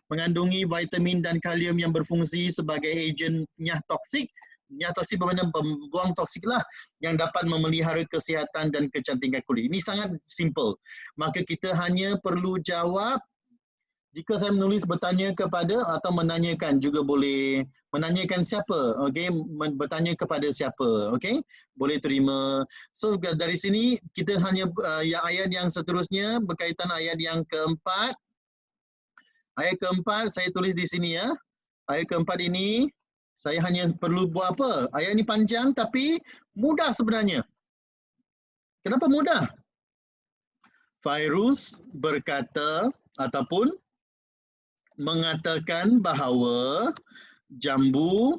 mengandungi vitamin dan kalium yang berfungsi sebagai ejen nyah toksik. Nyah toksik bermakna membuang toksik lah yang dapat memelihara kesihatan dan kecantikan kulit. Ini sangat simple. Maka kita hanya perlu jawab. Jika saya menulis bertanya kepada atau menanyakan juga boleh. Menanyakan siapa? Okey, bertanya kepada siapa? Okey, boleh terima. So dari sini kita hanya ayat yang seterusnya berkaitan ayat yang keempat. Ayat keempat saya tulis di sini ya. Ayat keempat ini saya hanya perlu buat apa? Ayat ini panjang tapi mudah sebenarnya. Kenapa mudah? Virus berkata ataupun mengatakan bahawa jambu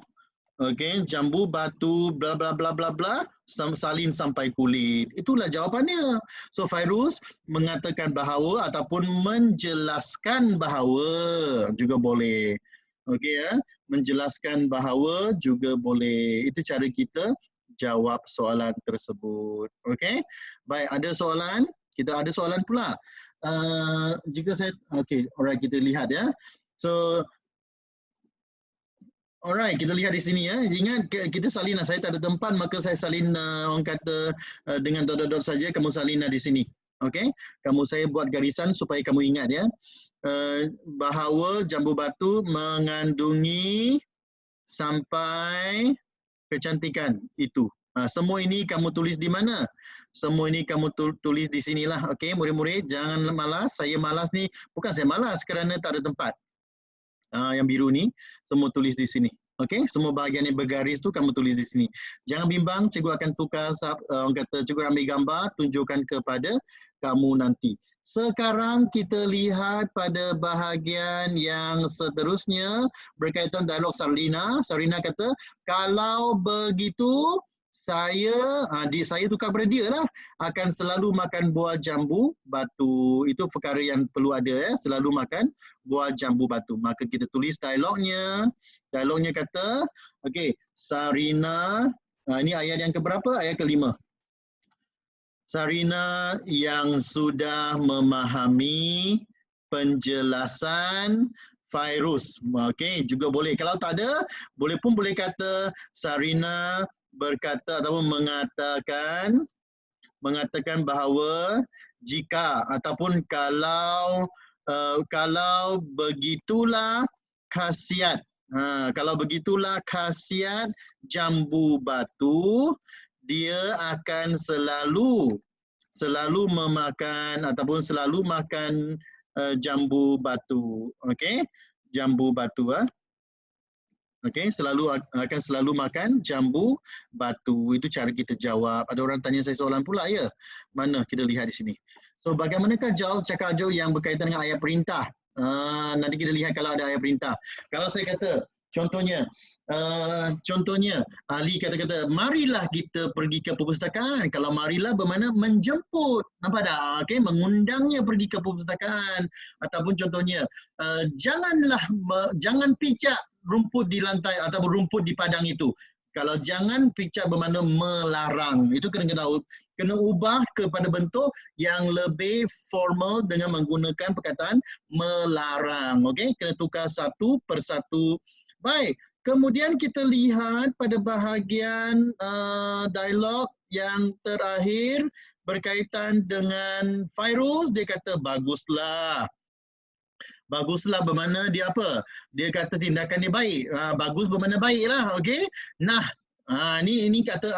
jambu batu bla bla bla bla bla salin sampai kulit. Itulah jawapannya. So virus mengatakan bahawa ataupun menjelaskan bahawa juga boleh. Okey ya, menjelaskan bahawa juga boleh. Itu cara kita jawab soalan tersebut. Okey. Baik, ada soalan? Kita ada soalan pula. Jika saya alright, kita lihat ya. So alright, kita lihat di sini ya. Ingat kita salin, saya tak ada tempat maka saya salin orang kata dengan dot-dot saja, kamu salin di sini. Okey? Saya buat garisan supaya kamu ingat ya. Bahawa jambu batu mengandungi sampai kecantikan itu. Semua ini kamu tulis di mana? Semua ini kamu tulis di sinilah. Okey, murid-murid jangan malas. Saya malas ni, bukan saya malas kerana tak ada tempat. Yang biru ni semua tulis di sini. Okey, semua bahagian yang bergaris tu kamu tulis di sini. Jangan bimbang, cikgu akan tukar orang kata cikgu ambil gambar tunjukkan kepada kamu nanti. Sekarang kita lihat pada bahagian yang seterusnya berkaitan dialog Sarina. Sarina kata, kalau begitu saya tukar pada dia lah, akan selalu makan buah jambu batu. Itu perkara yang perlu ada ya, selalu makan buah jambu batu. Maka kita tulis dialognya. Dialognya kata, okey, Sarina, ini ayat yang keberapa? Ayat kelima. Sarina yang sudah memahami penjelasan virus. Okey, juga boleh. Kalau tak ada, boleh kata Sarina berkata atau mengatakan bahawa jika ataupun kalau begitulah khasiat Kalau begitulah khasiat jambu batu, dia akan selalu memakan ataupun selalu makan jambu batu. Okey, jambu batu Okey, akan selalu makan jambu batu. Itu cara kita jawab. Ada orang tanya saya soalan pula ya. Mana kita lihat di sini. So bagaimanakah jawab cakap ajo yang berkaitan dengan ayat perintah? Nanti kita lihat kalau ada ayat perintah. Kalau saya kata contohnya Ali kata-kata marilah kita pergi ke perpustakaan. Kalau marilah bermakna menjemput. Nampak tak? Okey, mengundangnya pergi ke perpustakaan. Ataupun contohnya jangan pijak rumput di lantai ataupun rumput di padang itu. Kalau jangan pijak bermakna melarang. Itu kena tahu. Kena ubah kepada bentuk yang lebih formal dengan menggunakan perkataan melarang. Okey, kena tukar satu persatu. Baik. Kemudian kita lihat pada bahagian dialog yang terakhir berkaitan dengan Fairuz, dia kata baguslah. Baguslah bermakna dia apa? Dia kata tindakan dia baik. Bagus bermakna baiklah, okey? Nah, ini kata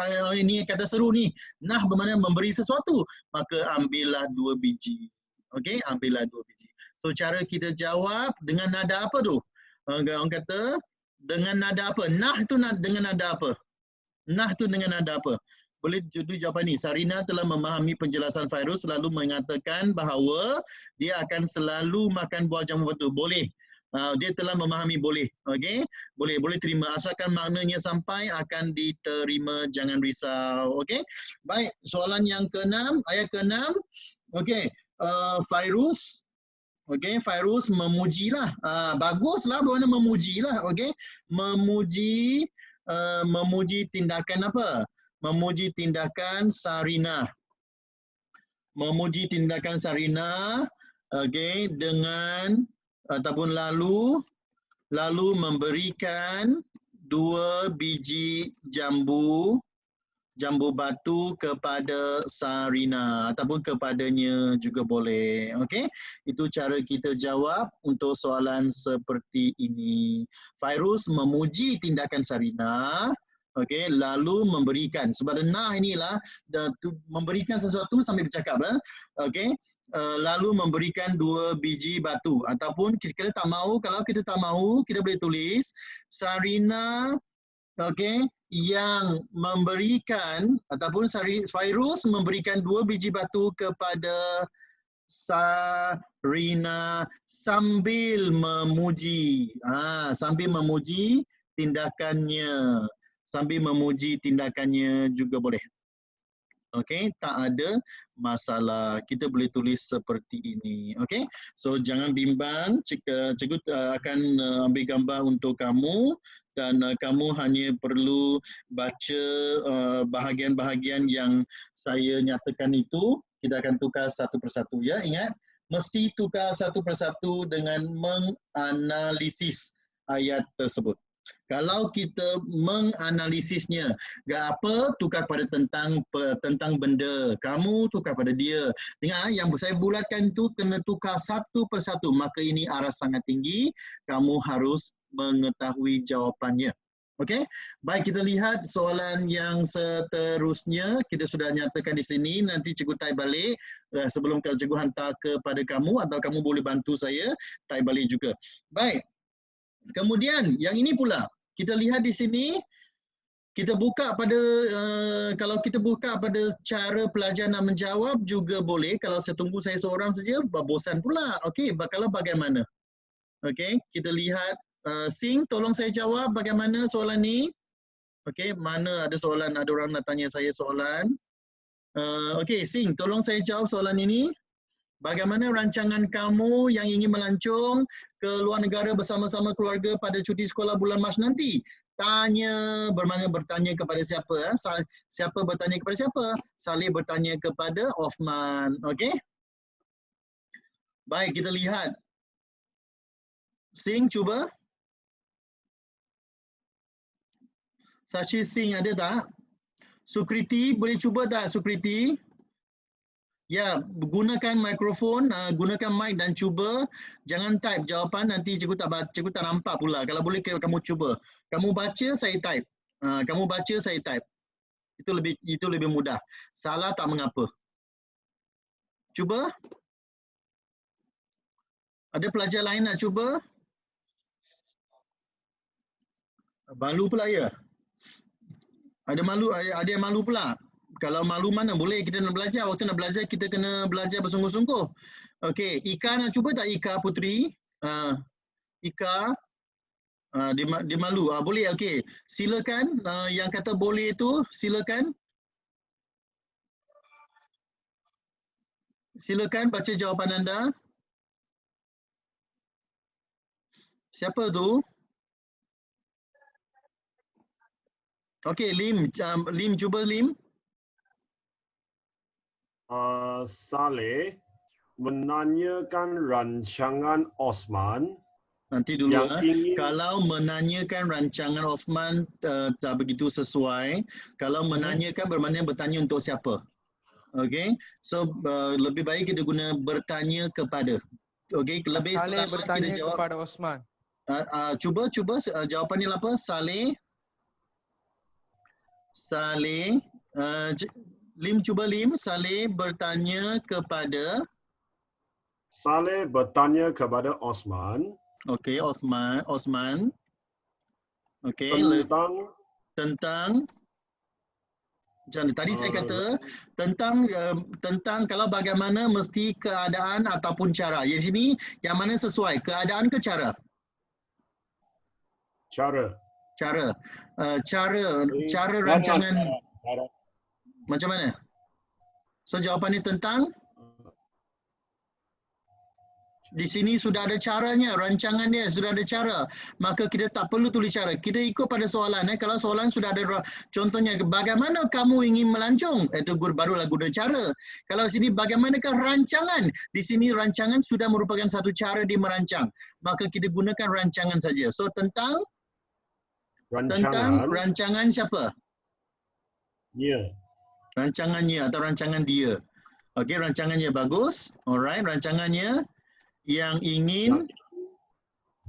seru ni. Nah bermakna memberi sesuatu, maka ambillah 2 biji. Okey, ambillah 2 biji. So cara kita jawab dengan nada apa tu? Orang kata dengan nada apa? Nah tu dengan nada apa? Nah tu dengan nada apa? Boleh judul jawapan ni. Sarina telah memahami penjelasan Fairuz selalu mengatakan bahawa dia akan selalu makan buah jambu batu. Boleh. Dia telah memahami, boleh. Okey? Boleh terima. Asalkan maknanya sampai akan diterima, jangan risau. Okey? Baik, soalan yang ke-6, ayat ke-6. Okey. Fairuz Fairuz memujilah. Baguslah bermakna memujilah. Okey? Memuji tindakan apa? Memuji tindakan Sarina. Memuji tindakan Sarina, okey, dengan ataupun lalu memberikan 2 biji jambu batu kepada Sarina ataupun kepadanya juga boleh. Okey? Itu cara kita jawab untuk soalan seperti ini. Fairuz memuji tindakan Sarina, okey, lalu memberikan. Sebab nah inilah memberikan sesuatu sambil bercakap, okey. Lalu memberikan 2 biji batu ataupun kita tak mahu, kalau kita tak mahu kita boleh tulis Sarina, okey, yang memberikan ataupun Fairuz memberikan 2 biji batu kepada Sarina sambil memuji. Sambil memuji tindakannya. Sambil memuji tindakannya juga boleh. Okey, tak ada masalah. Kita boleh tulis seperti ini. Okey, so jangan bimbang. Cikgu akan ambil gambar untuk kamu dan kamu hanya perlu baca bahagian-bahagian yang saya nyatakan itu. Kita akan tukar satu persatu, ya. Ingat, mesti tukar satu persatu dengan menganalisis ayat tersebut. Kalau kita menganalisisnya, apa tukar pada tentang benda, kamu tukar pada dia. Dengar, yang saya bulatkan itu kena tukar satu persatu, maka ini arah sangat tinggi, kamu harus mengetahui jawapannya. Okey, baik, kita lihat soalan yang seterusnya. Kita sudah nyatakan di sini, nanti cikgu type balik sebelum cikgu hantar kepada kamu atau kamu boleh bantu saya type balik juga. Baik. Kemudian yang ini pula kita lihat di sini, kita buka pada kalau kita buka pada cara pelajar nak menjawab juga boleh. Kalau saya tunggu saya seorang saja bosan pula. Okey, kalau bagaimana? Okey, kita lihat Sing, tolong saya jawab bagaimana soalan ni. Okey, mana ada soalan, ada orang nak tanya saya soalan. Okey, Sing, tolong saya jawab soalan ini. Bagaimana rancangan kamu yang ingin melancong ke luar negara bersama-sama keluarga pada cuti sekolah bulan Mac nanti? Bermakna bertanya kepada siapa? Siapa bertanya kepada siapa? Saleh bertanya kepada Osman. Okey? Baik, kita lihat. Sing, cuba. Sachi Sing ada tak? Sukriti, boleh cuba tak Sukriti? Ya, gunakan mikrofon, gunakan mic dan cuba. Jangan type jawapan, nanti cikgu tak nampak pula. Kalau boleh kamu cuba. Kamu baca, saya type. Kamu baca, saya type. Itu lebih mudah. Salah tak mengapa. Cuba. Ada pelajar lain nak cuba? Malu pula ya? Ada yang malu pula. Kalau malu mana boleh kita nak belajar. Waktu nak belajar kita kena belajar bersungguh-sungguh. Okey, Ika nak cuba tak Ika Putri? Ika dia malu. Boleh okey. Silakan yang kata boleh tu silakan. Silakan baca jawapan anda. Siapa tu? Okey, Lim cuba Lim. Saleh menanyakan rancangan Osman Nanti dulu yang ingin kalau menanyakan rancangan Osman tak begitu sesuai. Kalau menanyakan bermakna bertanya untuk siapa. Okey. So lebih baik kita guna bertanya kepada. Okey, lebih Saleh selamat bertanya kita jawab kepada Osman. cuba jawapannya apa? Saleh Lim cuba Lim. Saleh bertanya kepada Osman. Okey, Osman. Okey, tentang macam tadi saya kata tentang kalau bagaimana mesti keadaan ataupun cara. Di sini yang mana sesuai? Keadaan ke cara? Cara rancangan macam mana? So jawapannya tentang di sini sudah ada caranya, rancangan dia sudah ada cara. Maka kita tak perlu tulis cara. Kita ikut pada soalan. Kalau soalan sudah ada contohnya, bagaimana kamu ingin melancong? Itu barulah guna cara. Kalau sini bagaimanakah rancangan? Di sini rancangan sudah merupakan satu cara dia merancang. Maka kita gunakan rancangan saja. So tentang rancangan siapa? Dia. Rancangannya atau rancangan dia. Okey, rancangannya bagus. Alright, rancangannya yang ingin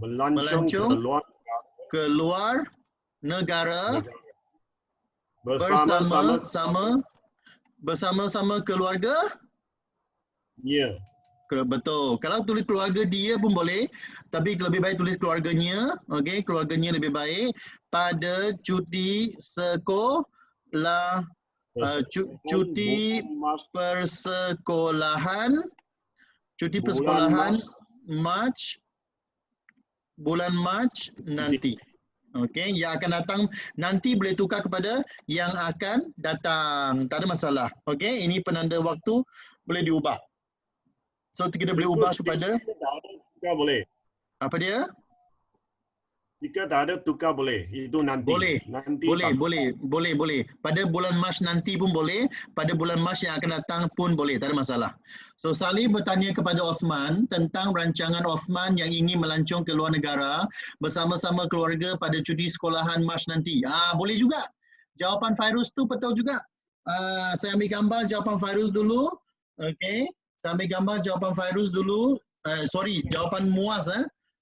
melancong keluar negara bersama-sama keluarga. Ya. Betul. Kalau tulis keluarga dia pun boleh, tapi lebih baik tulis keluarganya. Okey, keluarganya lebih baik pada cuti sekolah, cuti persekolahan. Cuti persekolahan bulan Mac nanti. Okey, yang akan datang nanti boleh tukar kepada yang akan datang. Tak ada masalah. Okey, ini penanda waktu boleh diubah. So kita boleh ubah kepada boleh. Apa dia? Jika tak ada tukar boleh. Itu nanti. Boleh. Nanti boleh. Pada bulan Mac nanti pun boleh. Pada bulan Mac yang akan datang pun boleh. Tak ada masalah. So Saleh bertanya kepada Osman tentang rancangan Osman yang ingin melancong ke luar negara bersama-sama keluarga pada cuti sekolahan Mac nanti. Boleh juga. Jawapan Fairuz tu betul juga. Saya ambil gambar jawapan Fairuz dulu. Okey. Saya ambil gambar jawapan Fairuz dulu. Jawapan Muaz.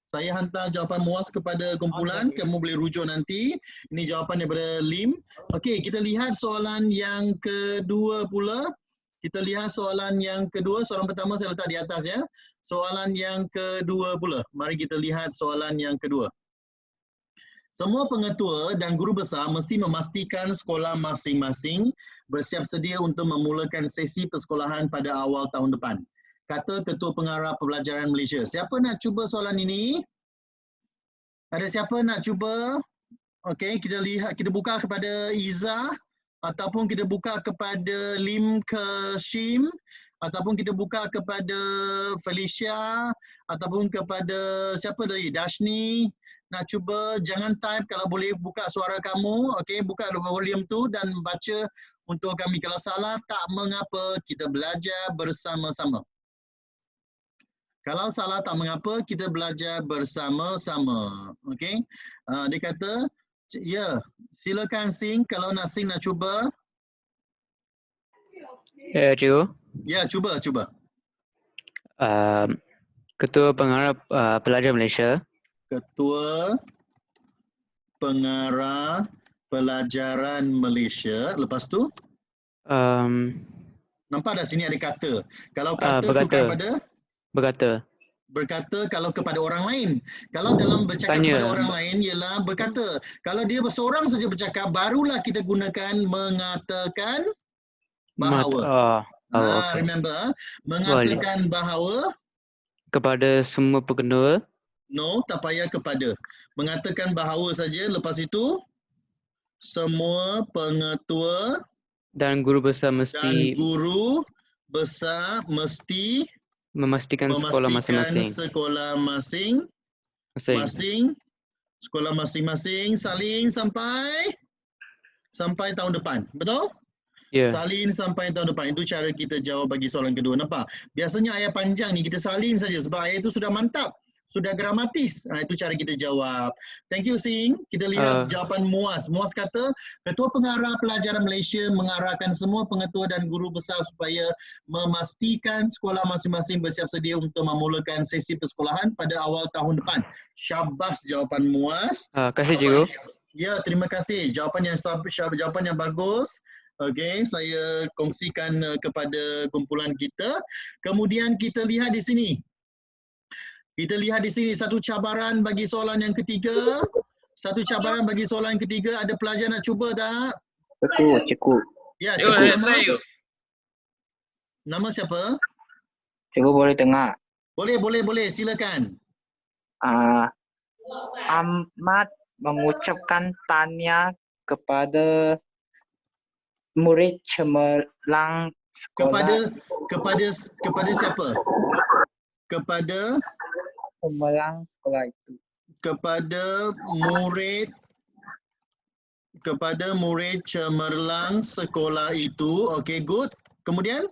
Saya hantar jawapan Muaz kepada kumpulan. Kamu boleh rujuk nanti. Ini jawapan daripada Lim. Okey, kita lihat soalan yang kedua pula. Soalan pertama saya letak di atas ya. Soalan yang kedua pula. Mari kita lihat soalan yang kedua. Semua pengetua dan guru besar mesti memastikan sekolah masing-masing bersiap sedia untuk memulakan sesi persekolahan pada awal tahun depan. Kata Ketua Pengarah Pembelajaran Malaysia. Siapa nak cuba soalan ini? Ada siapa nak cuba? Okey, kita buka kepada Izzah ataupun kita buka kepada Lim Kashim ataupun kita buka kepada Felicia ataupun kepada siapa tadi? Dashni. Nak cuba jangan type, kalau boleh buka suara kamu. Okey, buka volume tu dan baca untuk kami. Kalau salah tak mengapa, kita belajar bersama-sama. Kalau salah tak mengapa, kita belajar bersama-sama. Okey. Dia kata, ya, silakan Sing. Kalau nak Sing nak cuba. Ya, cikgu. Ya, cuba. Ketua Pengarah Pelajar Malaysia. Ketua Pengarah Pelajaran Malaysia. Lepas tu, nampak dah sini ada kata. Kalau kata tukar pada Berkata. kalau kepada orang lain. Kalau dalam bercakap Tanya. kepada orang lain ialah berkata. Kalau dia seorang saja bercakap, barulah kita gunakan mengatakan bahawa. Okay. Remember, mengatakan bahawa. Kepada semua pengendura. No, tak payah kepada. Mengatakan bahawa saja. Lepas itu, semua pengetua Dan guru besar mesti memastikan sekolah masing-masing. Sekolah masing-masing saling sampai tahun depan. Betul? Ya. Salin sampai tahun depan. Itu cara kita jawab bagi soalan kedua. Nampak? Biasanya ayat panjang ni kita salin saja sebab ayat itu sudah mantap. Sudah gramatis. Itu cara kita jawab. Thank you, Sing. Kita lihat jawapan Muaz. Muaz kata, Ketua Pengarah Pelajaran Malaysia mengarahkan semua pengetua dan guru besar supaya memastikan sekolah masing-masing bersiap sedia untuk memulakan sesi persekolahan pada awal tahun depan. Syabas jawapan Muaz. Kasih cikgu. Ya, terima kasih. Jawapan yang bagus. Okey, saya kongsikan kepada kumpulan kita. Kemudian kita lihat di sini. Satu cabaran bagi soalan yang ketiga. Ada pelajar nak cuba tak? Cikgu. Ya, siapa nama? Nama siapa? Cikgu boleh dengar. Boleh. Silakan. Ahmad mengucapkan tanya kepada murid cemerlang sekolah. Kepada siapa? Kepada cemerlang sekolah itu. Kepada murid cemerlang sekolah itu. Okey, good. Kemudian?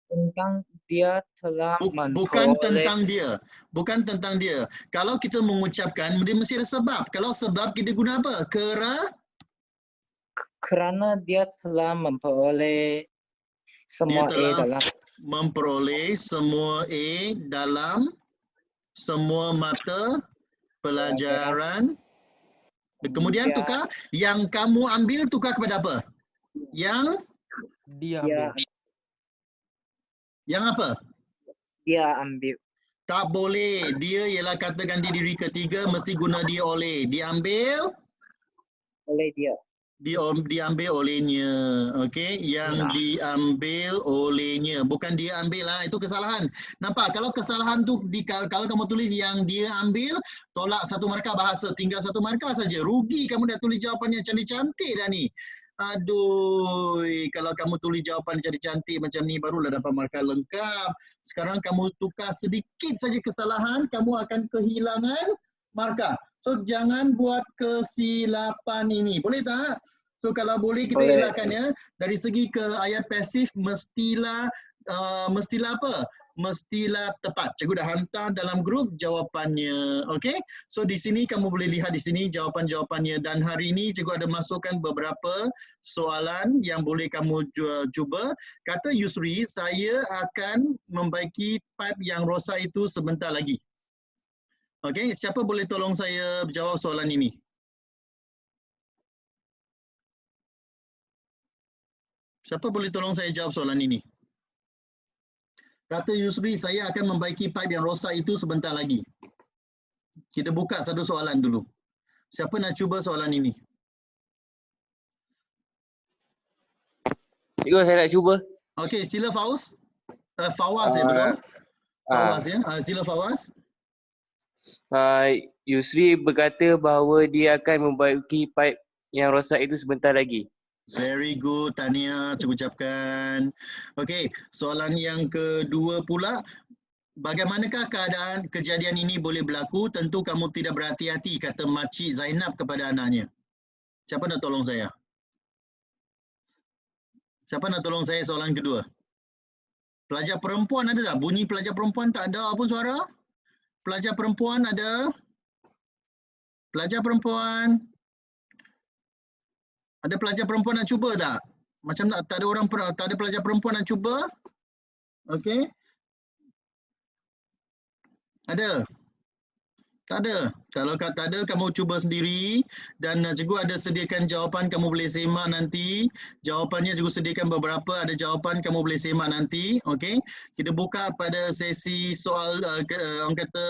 Tentang dia telah Bukan tentang dia. Kalau kita mengucapkan, dia mesti ada sebab. Kalau sebab kita guna apa? Kerana dia telah memperoleh semua A dalam semua mata pelajaran. Kemudian tukar, yang kamu ambil tukar kepada apa? Yang Dia ambil. Yang apa? Dia ambil. Tak boleh. Dia ialah kata ganti diri ketiga, mesti guna dia oleh. Diambil oleh dia. Diambil olehnya. Okey, yang diambil olehnya. Bukan dia ambil lah, itu kesalahan. Nampak? Kalau kesalahan tu kalau kamu tulis yang dia ambil, tolak satu markah bahasa, tinggal satu markah saja. Rugi kamu dah tulis jawapannya cantik-cantik dah ni. Aduh, kalau kamu tulis jawapan cantik-cantik macam ni barulah dapat markah lengkap. Sekarang kamu tukar sedikit saja kesalahan, kamu akan kehilangan markah. So jangan buat kesilapan ini. Boleh tak? So kalau boleh kita elakkan ya. Dari segi ke ayat pasif mestilah apa? Mestilah tepat. Cikgu dah hantar dalam grup jawapannya. Okey? So di sini kamu boleh lihat di sini jawapan-jawapannya, dan hari ini cikgu ada masukkan beberapa soalan yang boleh kamu cuba. Kata Yusri, saya akan membaiki pipe yang rosak itu sebentar lagi. Okey, siapa boleh tolong saya jawab soalan ini? Siapa boleh tolong saya jawab soalan ini? Kata Yusri, saya akan membaiki pipe yang rosak itu sebentar lagi. Kita buka satu soalan dulu. Siapa nak cuba soalan ini? Cikgu, saya nak cuba. Okey, sila Fawaz. Fawaz ya, betul? Fawaz ya. Sila Fawaz. Yusri berkata bahawa dia akan membaiki pipe yang rosak itu sebentar lagi. Very good, tahniah, cikgu ucapkan. Okey, soalan yang kedua pula. Bagaimanakah keadaan kejadian ini boleh berlaku? Tentu kamu tidak berhati-hati, kata Makcik Zainab kepada anaknya. Siapa nak tolong saya? Siapa nak tolong saya soalan kedua? Pelajar perempuan ada tak? Bunyi pelajar perempuan tak ada apa suara? Pelajar perempuan ada? Pelajar perempuan? Ada pelajar perempuan nak cuba tak? Macam tak ada pelajar perempuan nak cuba? Okey? Ada? Tak ada. Kalau tak ada, kamu cuba sendiri dan cikgu ada sediakan jawapan, kamu boleh semak nanti. Jawapannya cikgu sediakan beberapa, ada jawapan kamu boleh semak nanti. Okey. Kita buka pada sesi soal orang kata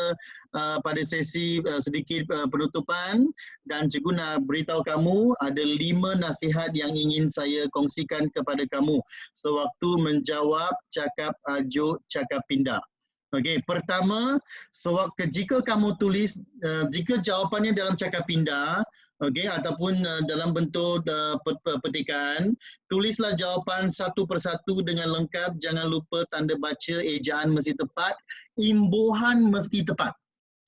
pada sesi sedikit penutupan dan cikgu nak beritahu kamu ada 5 nasihat yang ingin saya kongsikan kepada kamu sewaktu menjawab cakap ajuk cakap pindah. Okey, pertama, jika kamu tulis, jika jawapannya dalam cakap pindah, okey, ataupun dalam bentuk petikan, tulislah jawapan satu persatu dengan lengkap, jangan lupa tanda baca, ejaan mesti tepat, imbuhan mesti tepat.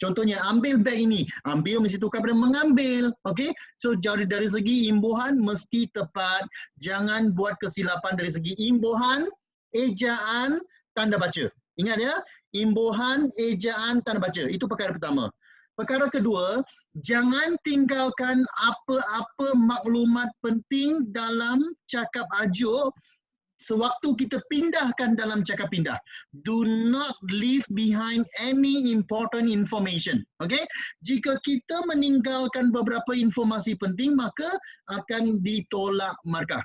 Contohnya, ambil beg ini, ambil mesti tukar pada mengambil, okey? So, dari segi imbuhan mesti tepat, jangan buat kesilapan dari segi imbuhan, ejaan, tanda baca. Ingat ya, imbuhan, ejaan, tanda baca. Itu perkara pertama. Perkara kedua, jangan tinggalkan apa-apa maklumat penting dalam cakap ajuk sewaktu kita pindahkan dalam cakap pindah. Do not leave behind any important information. Okay? Jika kita meninggalkan beberapa informasi penting, maka akan ditolak markah.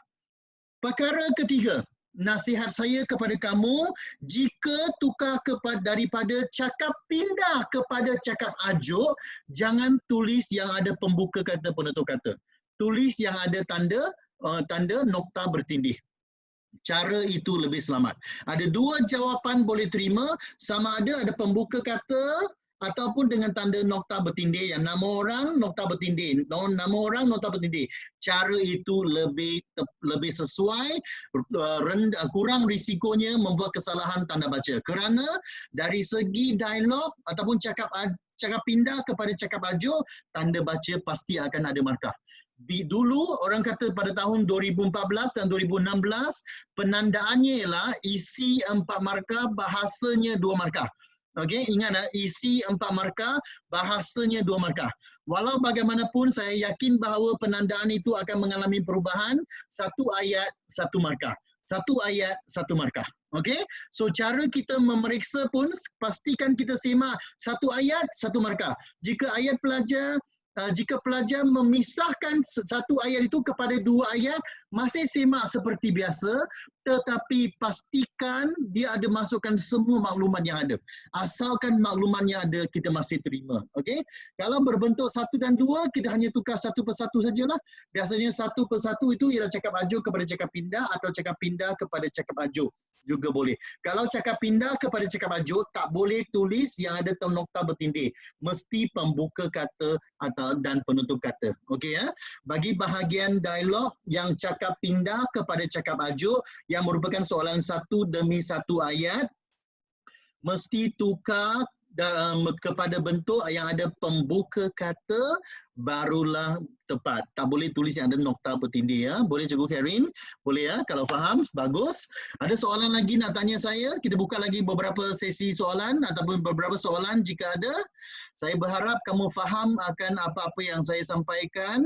Perkara ketiga, nasihat saya kepada kamu, jika tukar daripada cakap pindah kepada cakap ajuk, jangan tulis yang ada pembuka kata penutup kata. Tulis yang ada tanda nokta bertindih. Cara itu lebih selamat. Ada 2 jawapan boleh terima, sama ada pembuka kata ataupun dengan tanda nokta bertindih, yang nama orang nokta bertindih, nama orang nokta bertindih. Cara itu lebih sesuai, kurang risikonya membuat kesalahan tanda baca. Kerana dari segi dialog ataupun cakap pindah kepada cakap ajuk, tanda baca pasti akan ada markah. Dulu orang kata pada tahun 2014 dan 2016 penandaannya ialah isi 4 markah, bahasanya 2 markah. Okey, ingat isi 4 markah, bahasanya 2 markah. Walau bagaimanapun saya yakin bahawa penandaan itu akan mengalami perubahan, 1 ayat 1 markah. 1 ayat 1 markah. Okey? So cara kita memeriksa pun pastikan kita semak 1 ayat 1 markah. Jika pelajar memisahkan 1 ayat itu kepada 2 ayat, masih semak seperti biasa, tetapi pastikan dia ada masukkan semua maklumat yang ada. Asalkan maklumatnya ada, kita masih terima. Okey? Kalau berbentuk 1 dan 2, kita hanya tukar satu persatu sajalah. Biasanya satu persatu itu ialah cakap ajuk kepada cakap pindah atau cakap pindah kepada cakap ajuk. Juga boleh. Kalau cakap pindah kepada cakap ajuk, tak boleh tulis yang ada nokta bertindih. Mesti pembuka kata dan penutup kata. Okey ya? Bagi bahagian dialog yang cakap pindah kepada cakap ajuk yang merupakan soalan 1 demi 1 ayat, mesti tukar kepada bentuk yang ada pembuka kata, barulah tepat. Tak boleh tulis yang ada nokta bertindih ya. Boleh Cikgu Karin? Boleh ya? Kalau faham, bagus. Ada soalan lagi nak tanya saya? Kita buka lagi beberapa sesi soalan ataupun beberapa soalan jika ada. Saya berharap kamu faham akan apa-apa yang saya sampaikan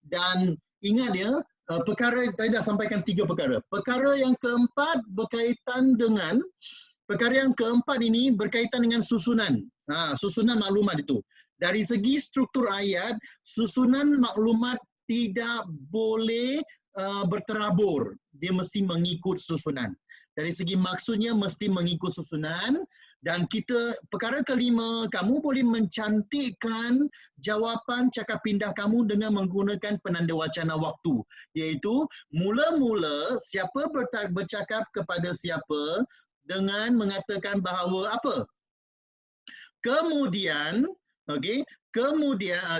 dan ingat ya, perkara saya dah sampaikan 3 perkara. Perkara yang keempat berkaitan dengan perkara yang keempat ini berkaitan dengan susunan. Susunan maklumat itu. Dari segi struktur ayat, susunan maklumat tidak boleh berterabur. Dia mesti mengikut susunan. Dari segi maksudnya mesti mengikut susunan. Dan perkara kelima, kamu boleh mencantikkan jawapan cakap pindah kamu dengan menggunakan penanda wacana waktu. Iaitu, mula-mula siapa bercakap kepada siapa, dengan mengatakan bahawa apa? Kemudian, okey,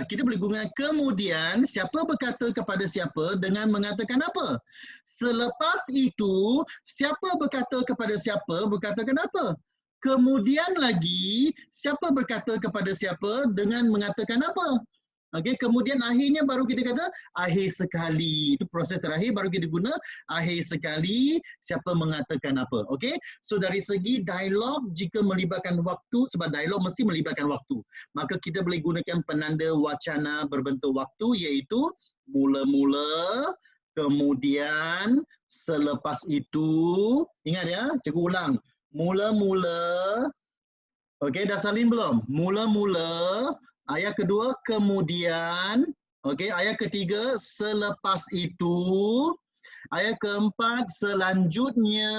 kita boleh gunakan kemudian siapa berkata kepada siapa dengan mengatakan apa? Selepas itu, siapa berkata kepada siapa berkatakan apa? Kemudian lagi, siapa berkata kepada siapa dengan mengatakan apa? Okey, kemudian akhirnya baru kita kata akhir sekali. Itu proses terakhir baru kita guna akhir sekali, siapa mengatakan apa. Okey? So dari segi dialog, jika melibatkan waktu, sebab dialog mesti melibatkan waktu, maka kita boleh gunakan penanda wacana berbentuk waktu, iaitu mula-mula, kemudian, selepas itu. Ingat ya, cikgu ulang. Mula-mula. Okey, dah salin belum? Mula-mula. Ayat kedua, kemudian. Okey, ayat ketiga, selepas itu. Ayat keempat, selanjutnya.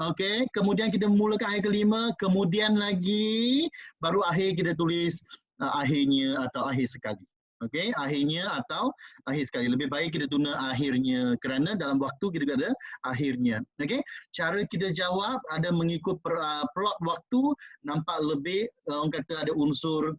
Okey, kemudian kita mulakan ayat kelima, kemudian lagi, baru akhir kita tulis akhirnya atau akhir sekali. Okey, akhirnya atau akhir sekali. Lebih baik kita guna akhirnya kerana dalam waktu kita ada akhirnya. Okey, cara kita jawab ada mengikut plot waktu, nampak lebih orang kata ada unsur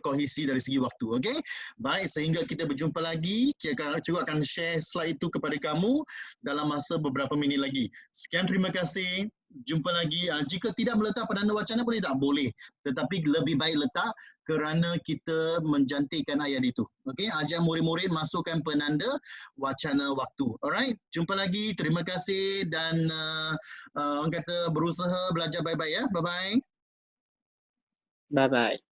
kohesi dari segi waktu. Okey, baik, sehingga kita berjumpa lagi. Saya juga akan share slide itu kepada kamu dalam masa beberapa minit lagi. Sekian, terima kasih. Jumpa lagi. Jika tidak meletak penanda wacana boleh tak? Boleh. Tetapi lebih baik letak kerana kita menjantikkan ayat itu. Okey, ajar murid-murid masukkan penanda wacana waktu. Alright, jumpa lagi. Terima kasih dan orang kata berusaha belajar baik-baik ya. Bye-bye. Bye bye.